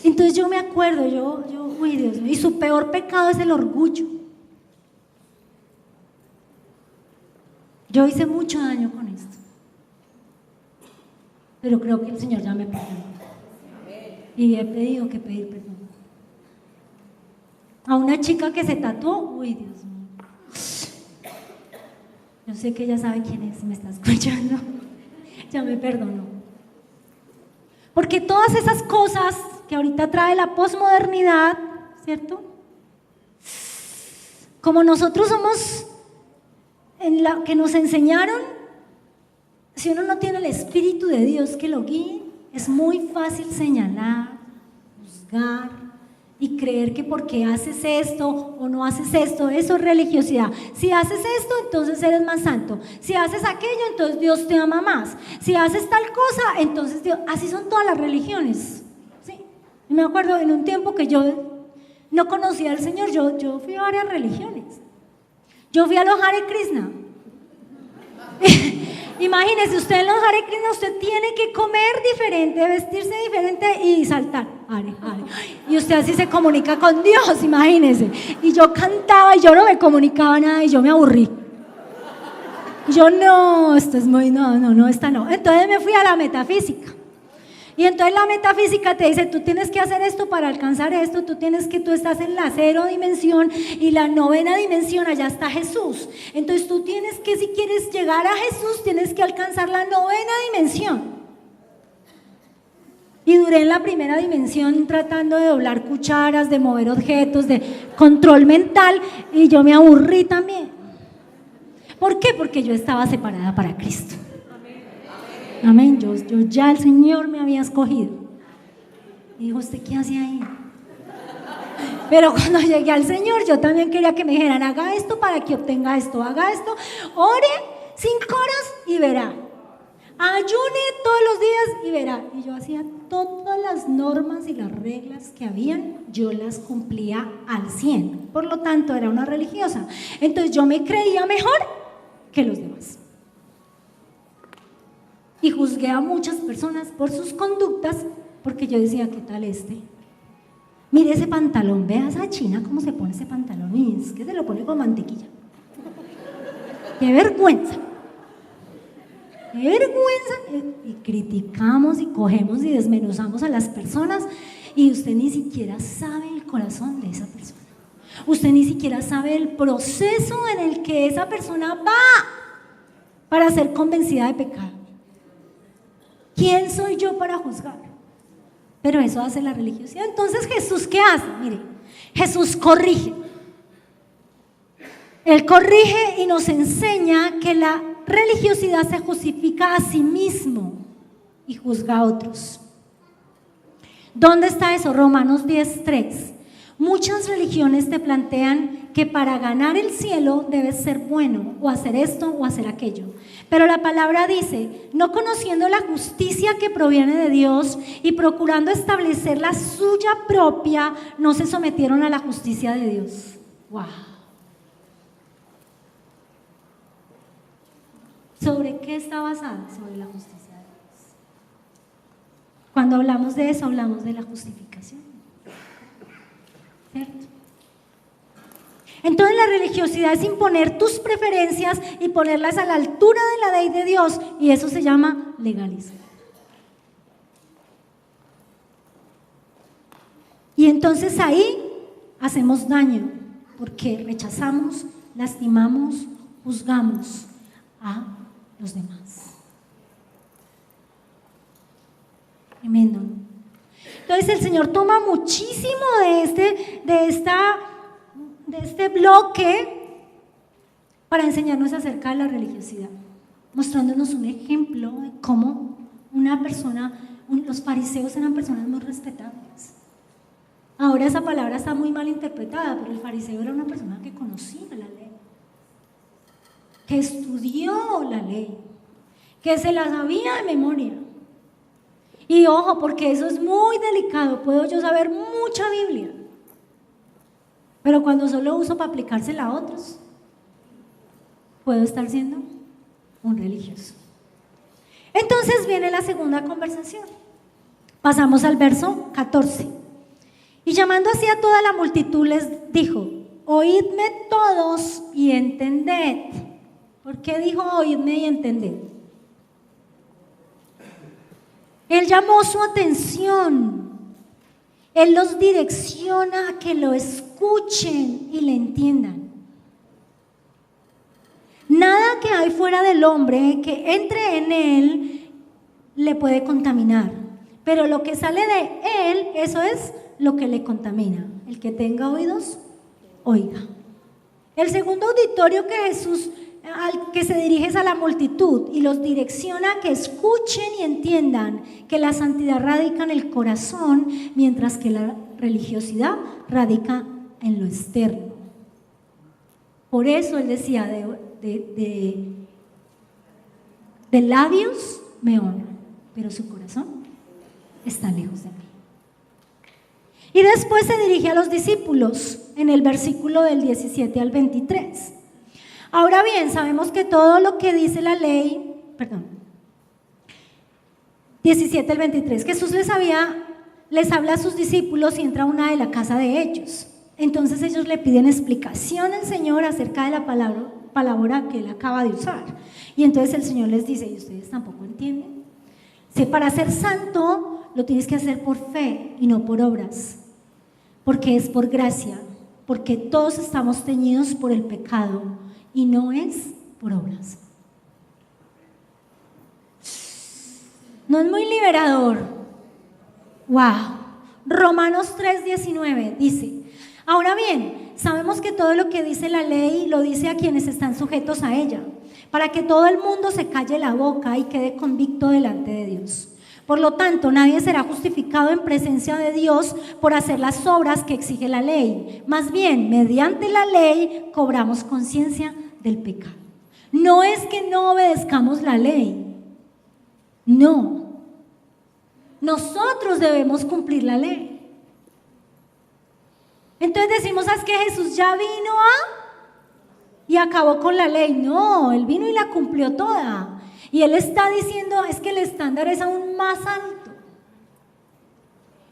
Entonces yo me acuerdo, uy, Dios mío, y su peor pecado es el orgullo. Yo hice mucho daño con esto, pero creo que el Señor ya me perdonó y he pedido que pedir perdón. A una chica que se tatuó, uy, Dios mío, yo sé que ella sabe quién es, me está escuchando, ya me perdonó. Porque todas esas cosas que ahorita trae la posmodernidad, ¿cierto? Como nosotros somos en la que nos enseñaron, si uno no tiene el Espíritu de Dios que lo guíe, es muy fácil señalar, juzgar y creer que porque haces esto o no haces esto, eso es religiosidad. Si haces esto, entonces eres más santo. Si haces aquello, entonces Dios te ama más. Si haces tal cosa, entonces Dios... Así son todas las religiones. ¿Sí? Y me acuerdo en un tiempo que yo no conocía al Señor, yo fui a varias religiones. Yo fui a los Hare Krishna. Imagínese, usted en los Hare Krishna, usted tiene que comer diferente, vestirse diferente y saltar. Hare, Hare. Y usted así se comunica con Dios, imagínese. Y yo cantaba y yo no me comunicaba nada y yo me aburrí. Yo no, esto es muy, no, esta no. Entonces me fui a la metafísica. Y entonces la metafísica te dice, tú tienes que hacer esto para alcanzar esto, tú estás en la 0 dimensión y la 9ª dimensión, allá está Jesús. Entonces tú tienes que, si quieres llegar a Jesús, tienes que alcanzar la 9ª dimensión. Y duré en la primera dimensión tratando de doblar cucharas, de mover objetos, de control mental, y yo me aburrí también. ¿Por qué? Porque yo estaba separada para Cristo. Amén. Yo ya el Señor me había escogido. Y dijo, ¿usted qué hace ahí? Pero cuando llegué al Señor, yo también quería que me dijeran, haga esto para que obtenga esto, haga esto, ore 5 horas y verá. Ayune todos los días y verá. Y yo hacía todas las normas y las reglas que habían, yo las cumplía al 100. Por lo tanto, era una religiosa. Entonces yo me creía mejor que los demás. Y juzgué a muchas personas por sus conductas, porque yo decía, ¿qué tal este? Mire ese pantalón, vea a esa china cómo se pone ese pantalón, y es que se lo pone con mantequilla. ¡Qué vergüenza! ¡Qué vergüenza! Y criticamos y cogemos y desmenuzamos a las personas, y usted ni siquiera sabe el corazón de esa persona. Usted ni siquiera sabe el proceso en el que esa persona va para ser convencida de pecado. ¿Quién soy yo para juzgar? Pero eso hace la religiosidad. Entonces, ¿Jesús qué hace? Mire, Jesús corrige. Él corrige y nos enseña que la religiosidad se justifica a sí mismo y juzga a otros. ¿Dónde está eso? Romanos 10:3. Muchas religiones te plantean que para ganar el cielo debes ser bueno, o hacer esto o hacer aquello. Pero la palabra dice, no conociendo la justicia que proviene de Dios y procurando establecer la suya propia, no se sometieron a la justicia de Dios. ¡Wow! ¿Sobre qué está basada? Sobre la justicia de Dios. Cuando hablamos de eso, hablamos de la justificación. ¿Cierto? Entonces la religiosidad es imponer tus preferencias y ponerlas a la altura de la ley de Dios, y eso se llama legalismo. Y entonces ahí hacemos daño, porque rechazamos, lastimamos, juzgamos a los demás. Tremendo. Entonces el Señor toma muchísimo de este bloque para enseñarnos acerca de la religiosidad, mostrándonos un ejemplo de cómo una persona, los fariseos eran personas muy respetables. Ahora esa palabra está muy mal interpretada, pero el fariseo era una persona que conocía la ley, que estudió la ley, que se la sabía de memoria. Y ojo, porque eso es muy delicado, puedo yo saber mucha Biblia, pero cuando solo uso para aplicársela a otros, puedo estar siendo un religioso. Entonces viene la segunda conversación. Pasamos al verso 14. Y llamando así a toda la multitud les dijo, oídme todos y entended. ¿Por qué dijo oídme y entended? Él llamó su atención. Él los direcciona a que lo escuchen y le entiendan. Nada que hay fuera del hombre que entre en él le puede contaminar, pero lo que sale de él, eso es lo que le contamina. El que tenga oídos, oiga. El segundo auditorio que Jesús al que se dirige es a la multitud y los direcciona a que escuchen y entiendan que la santidad radica en el corazón, mientras que la religiosidad radica en lo externo. Por eso él decía, de labios me honra, pero su corazón está lejos de mí. Y después se dirige a los discípulos en el versículo del 17 al 23. Ahora bien, sabemos que todo lo que dice la ley, 17 al 23, Jesús les habla a sus discípulos y entra a una de la casa de ellos. Entonces ellos le piden explicación al Señor acerca de la palabra que él acaba de usar. Y entonces el Señor les dice, ¿y ustedes tampoco entienden? Si para ser santo lo tienes que hacer por fe y no por obras, porque es por gracia, porque todos estamos teñidos por el pecado y no es por obras. ¿No es muy liberador? Wow. Romanos 3:19 dice: ahora bien, sabemos que todo lo que dice la ley lo dice a quienes están sujetos a ella, para que todo el mundo se calle la boca y quede convicto delante de Dios. Por lo tanto, nadie será justificado en presencia de Dios por hacer las obras que exige la ley. Más bien, mediante la ley cobramos conciencia del pecado. No es que no obedezcamos la ley, no. Nosotros debemos cumplir la ley. Entonces decimos: ¿sabes qué? Jesús ya vino y acabó con la ley. No, Él vino y la cumplió toda. Y Él está diciendo: es que el estándar es aún más alto,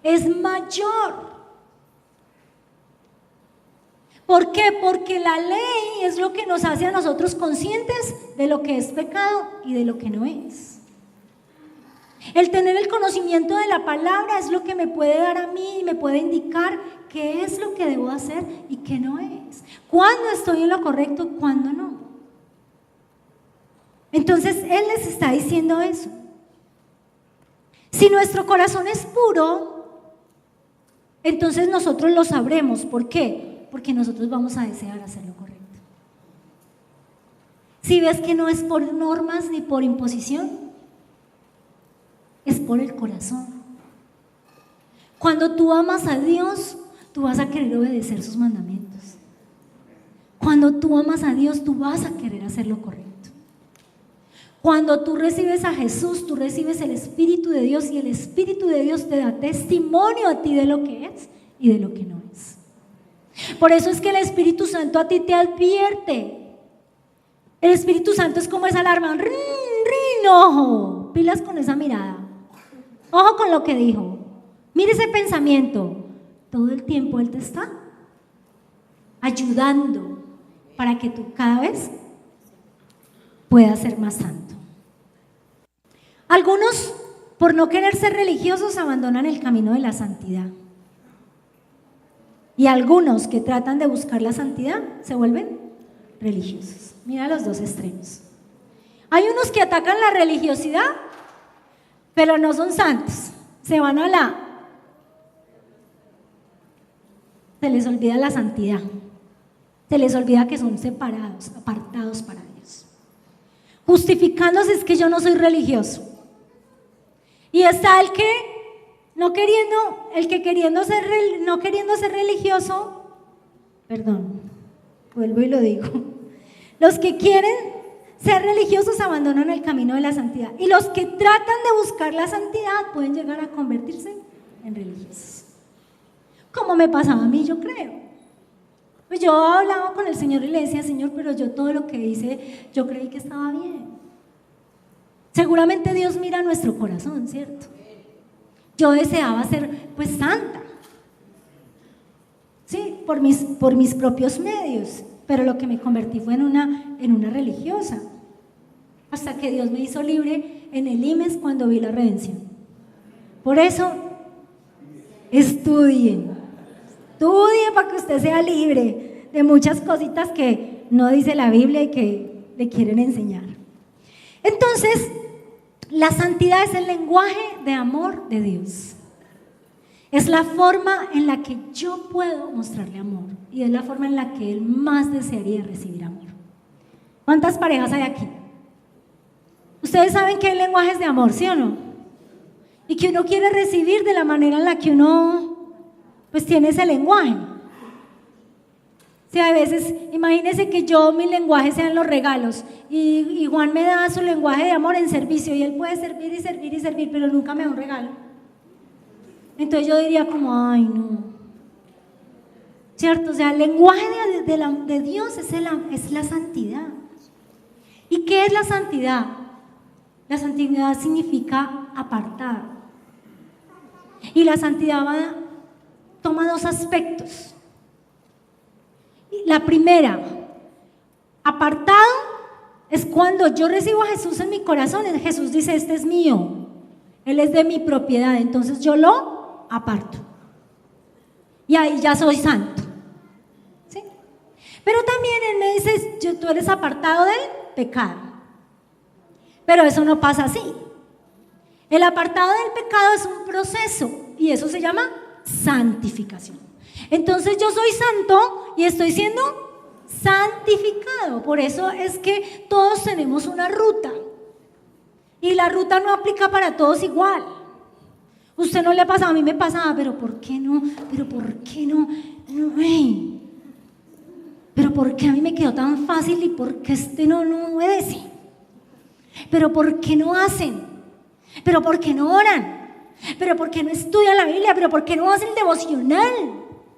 es mayor. ¿Por qué? Porque la ley es lo que nos hace a nosotros conscientes de lo que es pecado y de lo que no es. El tener el conocimiento de la palabra es lo que me puede dar a mí y me puede indicar qué es lo que debo hacer y qué no es. Cuándo estoy en lo correcto y cuándo no. Entonces Él les está diciendo eso. Si nuestro corazón es puro, entonces nosotros lo sabremos. ¿Por qué? Porque nosotros vamos a desear hacer lo correcto. Si ves que no es por normas ni por imposición, es por el corazón. Cuando tú amas a Dios, tú vas a querer obedecer sus mandamientos. Cuando tú amas a Dios, tú vas a querer hacer lo correcto. Cuando tú recibes a Jesús, tú recibes el Espíritu de Dios y el Espíritu de Dios te da testimonio a ti de lo que es y de lo que no es. Por eso es que el Espíritu Santo a ti te advierte. El Espíritu Santo es como esa alarma. ¡Rin, rin! Ojo, pilas con esa mirada. Ojo con lo que dijo. Mire ese pensamiento. Todo el tiempo Él te está ayudando para que tú cada vez puedas ser más santo. Algunos, por no querer ser religiosos, abandonan el camino de la santidad. Y algunos que tratan de buscar la santidad se vuelven religiosos. Mira los dos extremos. Hay unos que atacan la religiosidad, pero no son santos. Se van se les olvida la santidad. Se les olvida que son separados, apartados para Dios. Justificándose: es que yo no soy religioso. Y está el que no queriendo ser religioso, perdón, vuelvo y lo digo. Los que quieren ser religiosos abandonan el camino de la santidad. Y los que tratan de buscar la santidad pueden llegar a convertirse en religiosos. Como me pasaba a mí, yo creo. Pues yo hablaba con el Señor y le decía: Señor, pero yo todo lo que hice, yo creí que estaba bien. Seguramente Dios mira nuestro corazón, ¿cierto? Yo deseaba ser pues santa, sí, por mis propios medios, pero lo que me convertí fue en una religiosa, hasta que Dios me hizo libre en el IMES cuando vi la redención. Por eso, estudien para que usted sea libre de muchas cositas que no dice la Biblia y que le quieren enseñar. Entonces, la santidad es el lenguaje de amor de Dios. Es la forma en la que yo puedo mostrarle amor y es la forma en la que Él más desearía recibir amor. ¿Cuántas parejas hay aquí? Ustedes saben que hay lenguajes de amor, ¿sí o no? Y que uno quiere recibir de la manera en la que uno pues tiene ese lenguaje. Sí, a veces, imagínense que mi lenguaje sean los regalos y Juan me da su lenguaje de amor en servicio y él puede servir y servir y servir, pero nunca me da un regalo. Entonces yo diría como: ay, no. ¿Cierto? O sea, el lenguaje de Dios es la santidad. ¿Y qué es la santidad? La santidad significa apartar. Y la santidad toma dos aspectos. La primera, apartado, es cuando yo recibo a Jesús en mi corazón. Jesús dice: este es mío, Él es de mi propiedad, entonces yo lo aparto. Y ahí ya soy santo. ¿Sí? Pero también Él me dice: tú eres apartado del pecado. Pero eso no pasa así. El apartado del pecado es un proceso y y eso se llama santificación. Entonces yo soy santo y estoy siendo santificado. Por eso es que todos tenemos una ruta y la ruta no aplica para todos igual. Usted no le ha pasado, a mí me pasaba, pero ¿por qué no? Pero ¿por qué no? Pero ¿por qué a mí me quedó tan fácil y por qué este no obedece? Pero ¿por qué no hacen? Pero ¿por qué no oran? Pero ¿por qué no estudian la Biblia? Pero ¿por qué no hacen el devocional?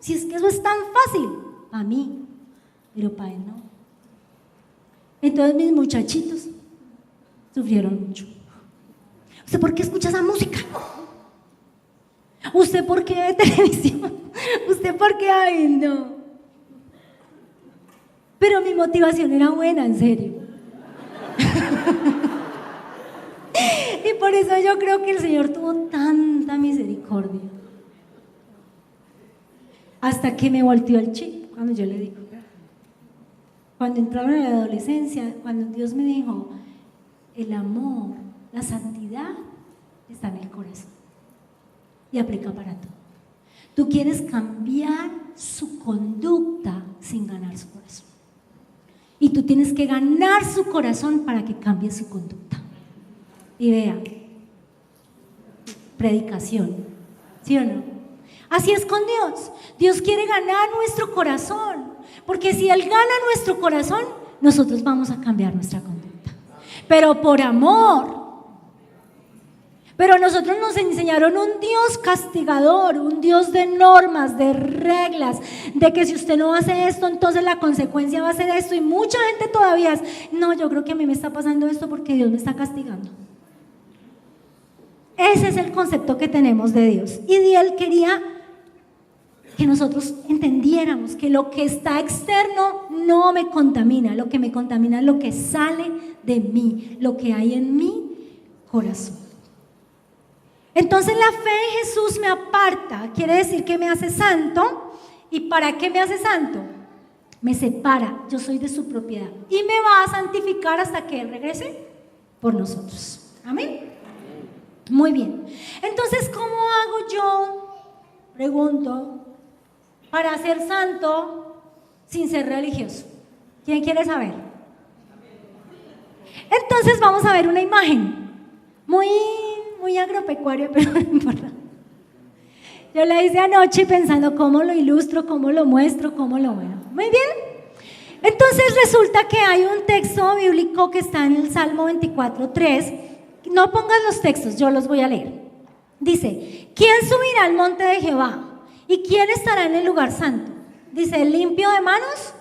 Si es que eso es tan fácil para mí, pero para él no. Entonces mis muchachitos sufrieron mucho. ¿Usted por qué escucha esa música? ¿Usted por qué ve televisión? ¿Usted por qué? Ay, no. Pero mi motivación era buena, en serio. Y por eso yo creo que el Señor tuvo tanta misericordia. Hasta que me volteó el chip cuando yo le digo. Cuando entraron en la adolescencia, cuando Dios me dijo, el amor, la santidad está en el corazón. Y aplica para todo. Tú quieres cambiar su conducta sin ganar su corazón. Y tú tienes que ganar su corazón para que cambie su conducta. Y vea, predicación, ¿sí o no? Así es con Dios. Dios quiere ganar nuestro corazón, porque si Él gana nuestro corazón, nosotros vamos a cambiar nuestra conducta. Pero por amor. Pero a nosotros nos enseñaron un Dios castigador, un Dios de normas, de reglas, de que si usted no hace esto, entonces la consecuencia va a ser esto. Y mucha gente todavía es, no, yo creo que a mí me está pasando esto porque Dios me está castigando. Ese es el concepto que tenemos de Dios. Y Él quería que nosotros entendiéramos que lo que está externo no me contamina, lo que me contamina es lo que sale de mí, lo que hay en mi corazón. Entonces la fe en Jesús me aparta, quiere decir que me hace santo. ¿Y para qué me hace santo? Me separa, yo soy de su propiedad y me va a santificar hasta que Él regrese por nosotros. Amén. Muy bien. Entonces, ¿cómo hago yo? Pregunto, para ser santo sin ser religioso. ¿Quién quiere saber? Entonces vamos a ver una imagen muy agropecuaria, pero no importa. Yo la hice anoche pensando cómo lo ilustro, cómo lo muestro, cómo lo veo. Muy bien. Entonces resulta que hay un texto bíblico que está en el Salmo 24:3. No pongas los textos, yo los voy a leer. Dice, ¿quién subirá al monte de Jehová? ¿Y quién estará en el lugar santo? Dice, el limpio de manos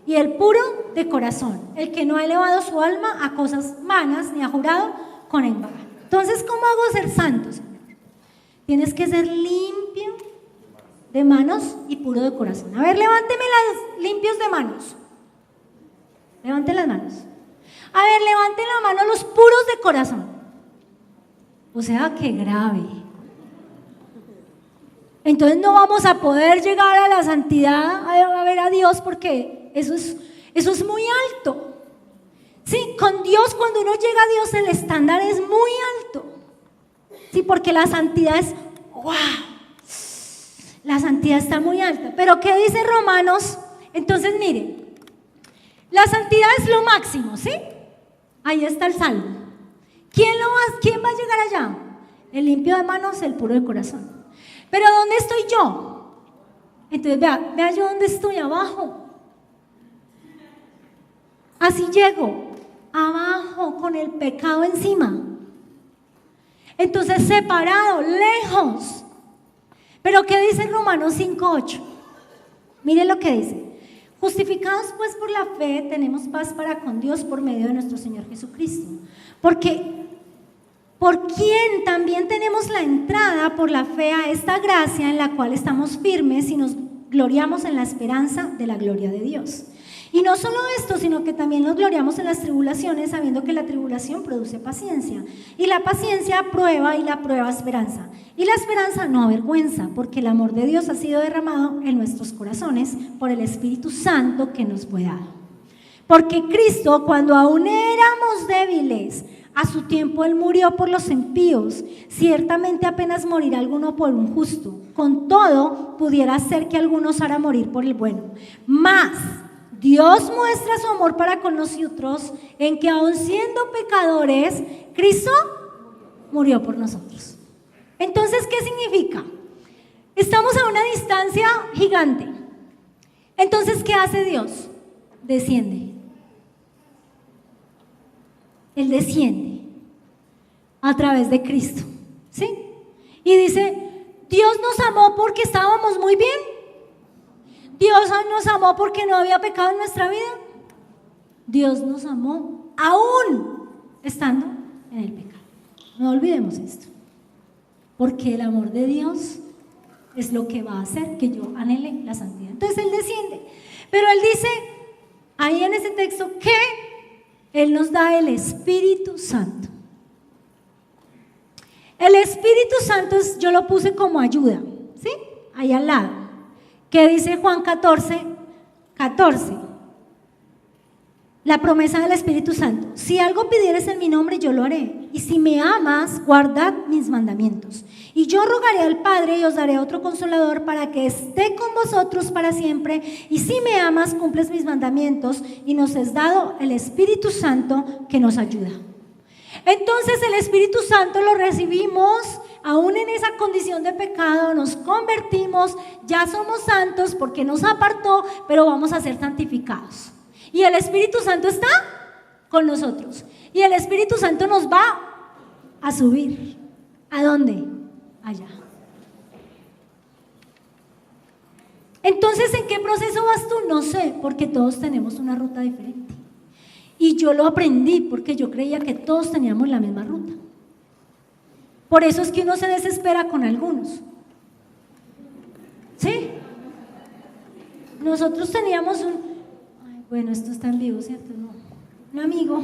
y el puro de corazón, el que no ha elevado su alma a cosas vanas ni ha jurado con engaño. Entonces, ¿cómo hago ser santo, Señor? Tienes que ser limpio de manos y puro de corazón. A ver, levánteme las limpios de manos. Levanten las manos. A ver, levanten la mano los puros de corazón. O sea, qué grave. Entonces no vamos a poder llegar a la santidad, a ver a Dios, porque eso es muy alto. Sí, con Dios, cuando uno llega a Dios, el estándar es muy alto. Sí, porque la santidad es, wow, la santidad está muy alta. Pero ¿qué dice Romanos? Entonces mire, la santidad es lo máximo, ¿sí? Ahí está el Salmo. ¿Quién va a llegar allá? El limpio de manos, el puro de corazón. Pero ¿dónde estoy yo? Entonces vea yo dónde estoy, abajo. Así llego, abajo, con el pecado encima. Entonces separado, lejos. Pero ¿qué dice Romanos 5:8? Mire lo que dice. Justificados pues por la fe, tenemos paz para con Dios por medio de nuestro Señor Jesucristo. Porque por quien también tenemos la entrada por la fe a esta gracia en la cual estamos firmes y nos gloriamos en la esperanza de la gloria de Dios. Y no solo esto, sino que también nos gloriamos en las tribulaciones, sabiendo que la tribulación produce paciencia. Y la paciencia prueba, y la prueba esperanza. Y la esperanza no avergüenza, porque el amor de Dios ha sido derramado en nuestros corazones por el Espíritu Santo que nos fue dado. Porque Cristo, cuando aún éramos débiles, A su tiempo Él murió por los impíos. Ciertamente apenas morirá alguno por un justo. Con todo, pudiera ser que alguno osara morir por el bueno. Mas Dios muestra su amor para con nosotros en que aun siendo pecadores, Cristo murió por nosotros. Entonces, ¿qué significa? Estamos a una distancia gigante. Entonces, ¿qué hace Dios? Desciende. Él desciende a través de Cristo, ¿sí? Y dice, Dios nos amó porque estábamos muy bien. Dios nos amó porque no había pecado en nuestra vida. Dios nos amó aún estando en el pecado. No olvidemos esto, porque el amor de Dios es lo que va a hacer que yo anhele la santidad. Entonces Él desciende, pero Él dice ahí en ese texto que Él nos da el Espíritu Santo. El Espíritu Santo yo lo puse como ayuda, ¿sí? Ahí al lado. ¿Qué dice Juan 14:14? La promesa del Espíritu Santo. Si algo pidieres en mi nombre, yo lo haré. Y si me amas, guardad mis mandamientos. Y yo rogaré al Padre y os daré otro consolador para que esté con vosotros para siempre. Y si me amas, cumples mis mandamientos. Y nos es dado el Espíritu Santo que nos ayuda. Entonces el Espíritu Santo lo recibimos aún en esa condición de pecado, nos convertimos, ya somos santos porque nos apartó, pero vamos a ser santificados. Y el Espíritu Santo está con nosotros. Y el Espíritu Santo nos va a subir. ¿A dónde? Allá. Entonces, ¿en qué proceso vas tú? No sé, porque todos tenemos una ruta diferente. Y yo lo aprendí porque yo creía que todos teníamos la misma ruta. Por eso es que uno se desespera con algunos. ¿Sí? Nosotros teníamos bueno, esto está en vivo, ¿cierto? No. Un amigo.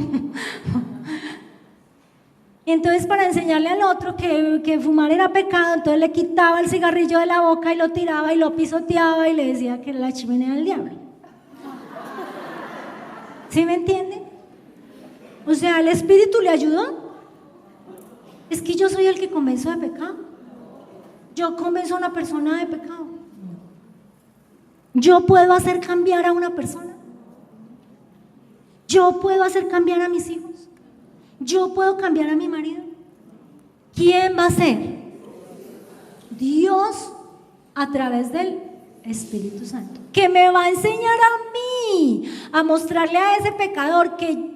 Y entonces para enseñarle al otro que fumar era pecado, entonces le quitaba el cigarrillo de la boca y lo tiraba y lo pisoteaba y le decía que era la chimenea del diablo. ¿Sí me entiende? O sea, ¿el Espíritu le ayudó? Es que yo soy el que convenzo de pecado. Yo convenzo a una persona de pecado. Yo puedo hacer cambiar a una persona. Yo puedo hacer cambiar a mis hijos. Yo puedo cambiar a mi marido. ¿Quién va a ser? Dios a través del Espíritu Santo, que me va a enseñar a mí, a mostrarle a ese pecador que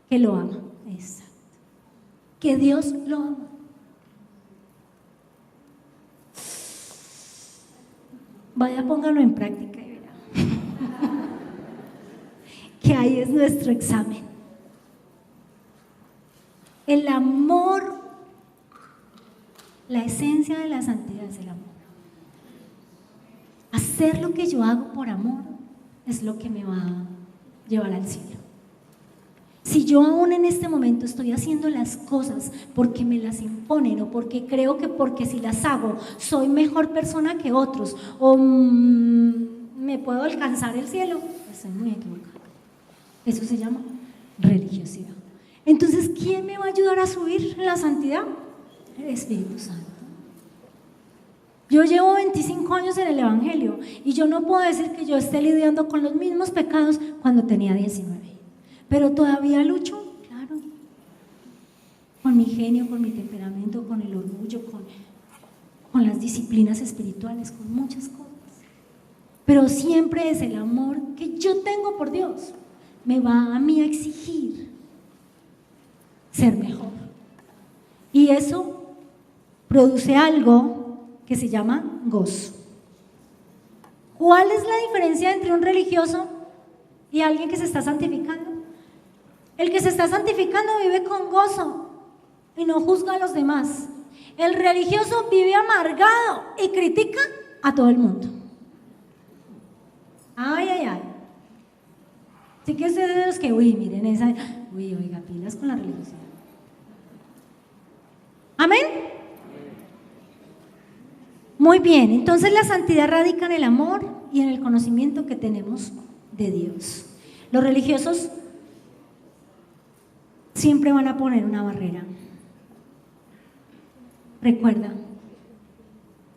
lo ama. Exacto. Que Dios lo ama. Vaya, póngalo en práctica y verá. Que ahí es nuestro examen. El amor, la esencia de la santidad es el amor. Hacer lo que yo hago por amor es lo que me va a llevar al cielo. Si yo aún en este momento estoy haciendo las cosas porque me las imponen o porque creo que porque si las hago soy mejor persona que otros o me puedo alcanzar el cielo, pues estoy muy equivocada. Eso se llama religiosidad. Entonces, ¿quién me va a ayudar a subir la santidad? El Espíritu Santo. Yo llevo 25 años en el Evangelio y yo no puedo decir que yo esté lidiando con los mismos pecados cuando tenía 19. Pero todavía lucho, claro, con mi genio, con mi temperamento, con el orgullo, con las disciplinas espirituales, con muchas cosas. Pero siempre es el amor que yo tengo por Dios. Me va a mí a exigir ser mejor. Y eso produce algo que se llama gozo. ¿Cuál es la diferencia entre un religioso y alguien que se está santificando? El que se está santificando vive con gozo y no juzga a los demás. El religioso vive amargado y critica a todo el mundo. Ay, ay, ay. Así que ustedes de los que, miren esa, oiga, pilas con la religiosidad. ¿Amén? Muy bien, entonces la santidad radica en el amor y en el conocimiento que tenemos de Dios. Los religiosos siempre van a poner una barrera. Recuerda,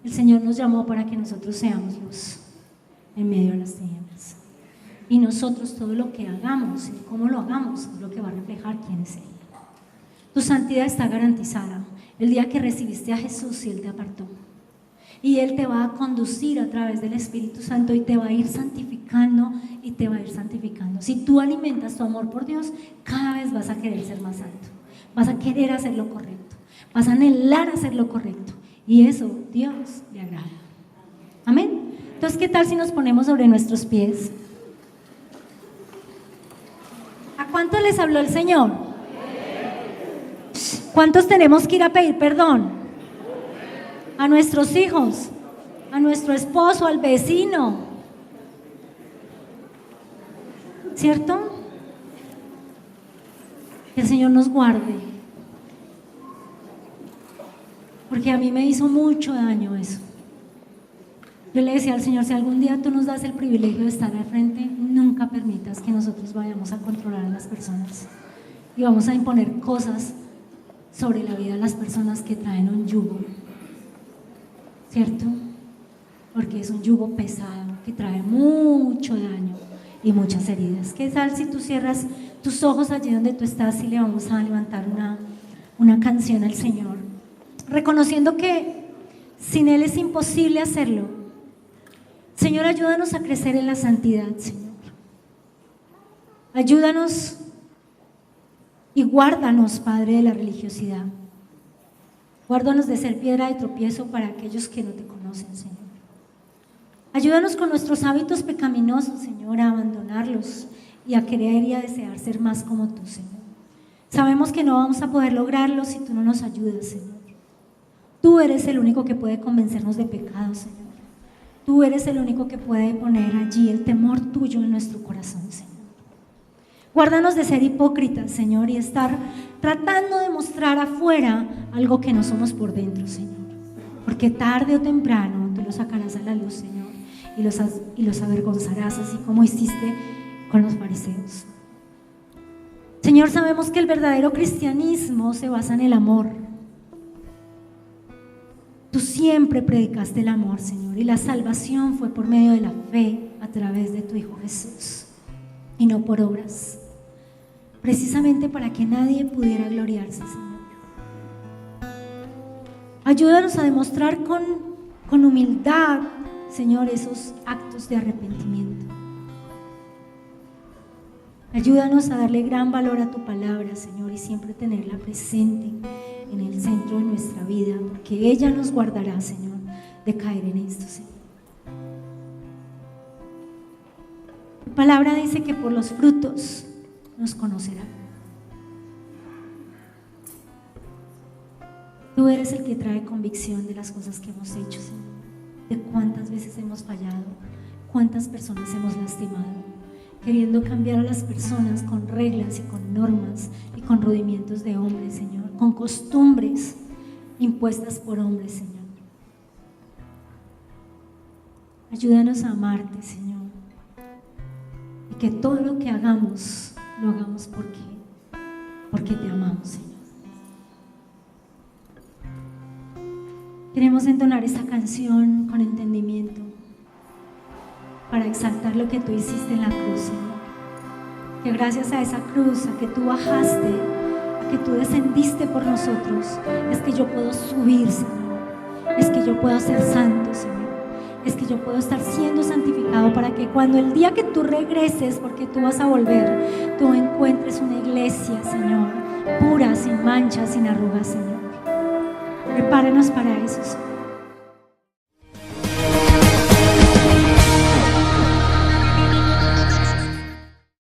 el Señor nos llamó para que nosotros seamos luz en medio de las tinieblas. Y nosotros todo lo que hagamos y cómo lo hagamos es lo que va a reflejar quién es Él. Tu santidad está garantizada el día que recibiste a Jesús y Él te apartó. Y Él te va a conducir a través del Espíritu Santo y te va a ir santificando y te va a ir santificando. Si tú alimentas tu amor por Dios, cada vez vas a querer ser más santo. Vas a querer hacer lo correcto. Vas a anhelar hacer lo correcto. Y eso Dios le agrada. Amén. Entonces, ¿qué tal si nos ponemos sobre nuestros pies? ¿A cuántos les habló el Señor? ¿Cuántos tenemos que ir a pedir perdón? A nuestros hijos, a nuestro esposo, al vecino, ¿cierto? Que el Señor nos guarde, porque a mí me hizo mucho daño eso. Yo le decía al Señor, si algún día tú nos das el privilegio de estar al frente, nunca permitas que nosotros vayamos a controlar a las personas y vamos a imponer cosas sobre la vida de las personas que traen un yugo, ¿cierto? Porque es un yugo pesado que trae mucho daño y muchas heridas. ¿Qué tal si tú cierras tus ojos allí donde tú estás y le vamos a levantar una canción al Señor, reconociendo que sin Él es imposible hacerlo? Señor, ayúdanos a crecer en la santidad, Señor. Ayúdanos y guárdanos, Padre, de la religiosidad. Guárdanos de ser piedra de tropiezo para aquellos que no te conocen, Señor. Ayúdanos con nuestros hábitos pecaminosos, Señor, a abandonarlos y a querer y a desear ser más como tú, Señor. Sabemos que no vamos a poder lograrlo si tú no nos ayudas, Señor. Tú eres el único que puede convencernos de pecado, Señor. Tú eres el único que puede poner allí el temor tuyo en nuestro corazón, Señor. Guárdanos de ser hipócritas, Señor, y estar tratando de mostrar afuera algo que no somos por dentro, Señor. Porque tarde o temprano tú lo sacarás a la luz, Señor, y los avergonzarás, así como hiciste con los fariseos. Señor, sabemos que el verdadero cristianismo se basa en el amor. Tú siempre predicaste el amor, Señor, y la salvación fue por medio de la fe a través de tu Hijo Jesús, y no por obras, precisamente para que nadie pudiera gloriarse, Señor. Ayúdanos a demostrar con humildad, Señor, esos actos de arrepentimiento. Ayúdanos a darle gran valor a tu palabra, Señor, y siempre tenerla presente en el centro de nuestra vida, porque ella nos guardará, Señor, de caer en esto, Señor. Tu palabra dice que por los frutos nos conocerá. Tú eres el que trae convicción de las cosas que hemos hecho, Señor, de cuántas veces hemos fallado, cuántas personas hemos lastimado, queriendo cambiar a las personas con reglas y con normas y con rudimientos de hombres, Señor, con costumbres impuestas por hombres, Señor. Ayúdanos a amarte, Señor, y que todo lo que hagamos, lo hagamos porque te amamos, Señor. Queremos entonar esta canción con entendimiento para exaltar lo que tú hiciste en la cruz, Señor. Que gracias a esa cruz, a que tú bajaste, a que tú descendiste por nosotros, es que yo puedo subir, Señor. Es que yo puedo ser santo, Señor. Es que yo puedo estar siendo santificado para que cuando el día que tú regreses, porque tú vas a volver, tú encuentres una iglesia, Señor, pura, sin manchas, sin arrugas, Señor. Prepáranos para eso, Señor.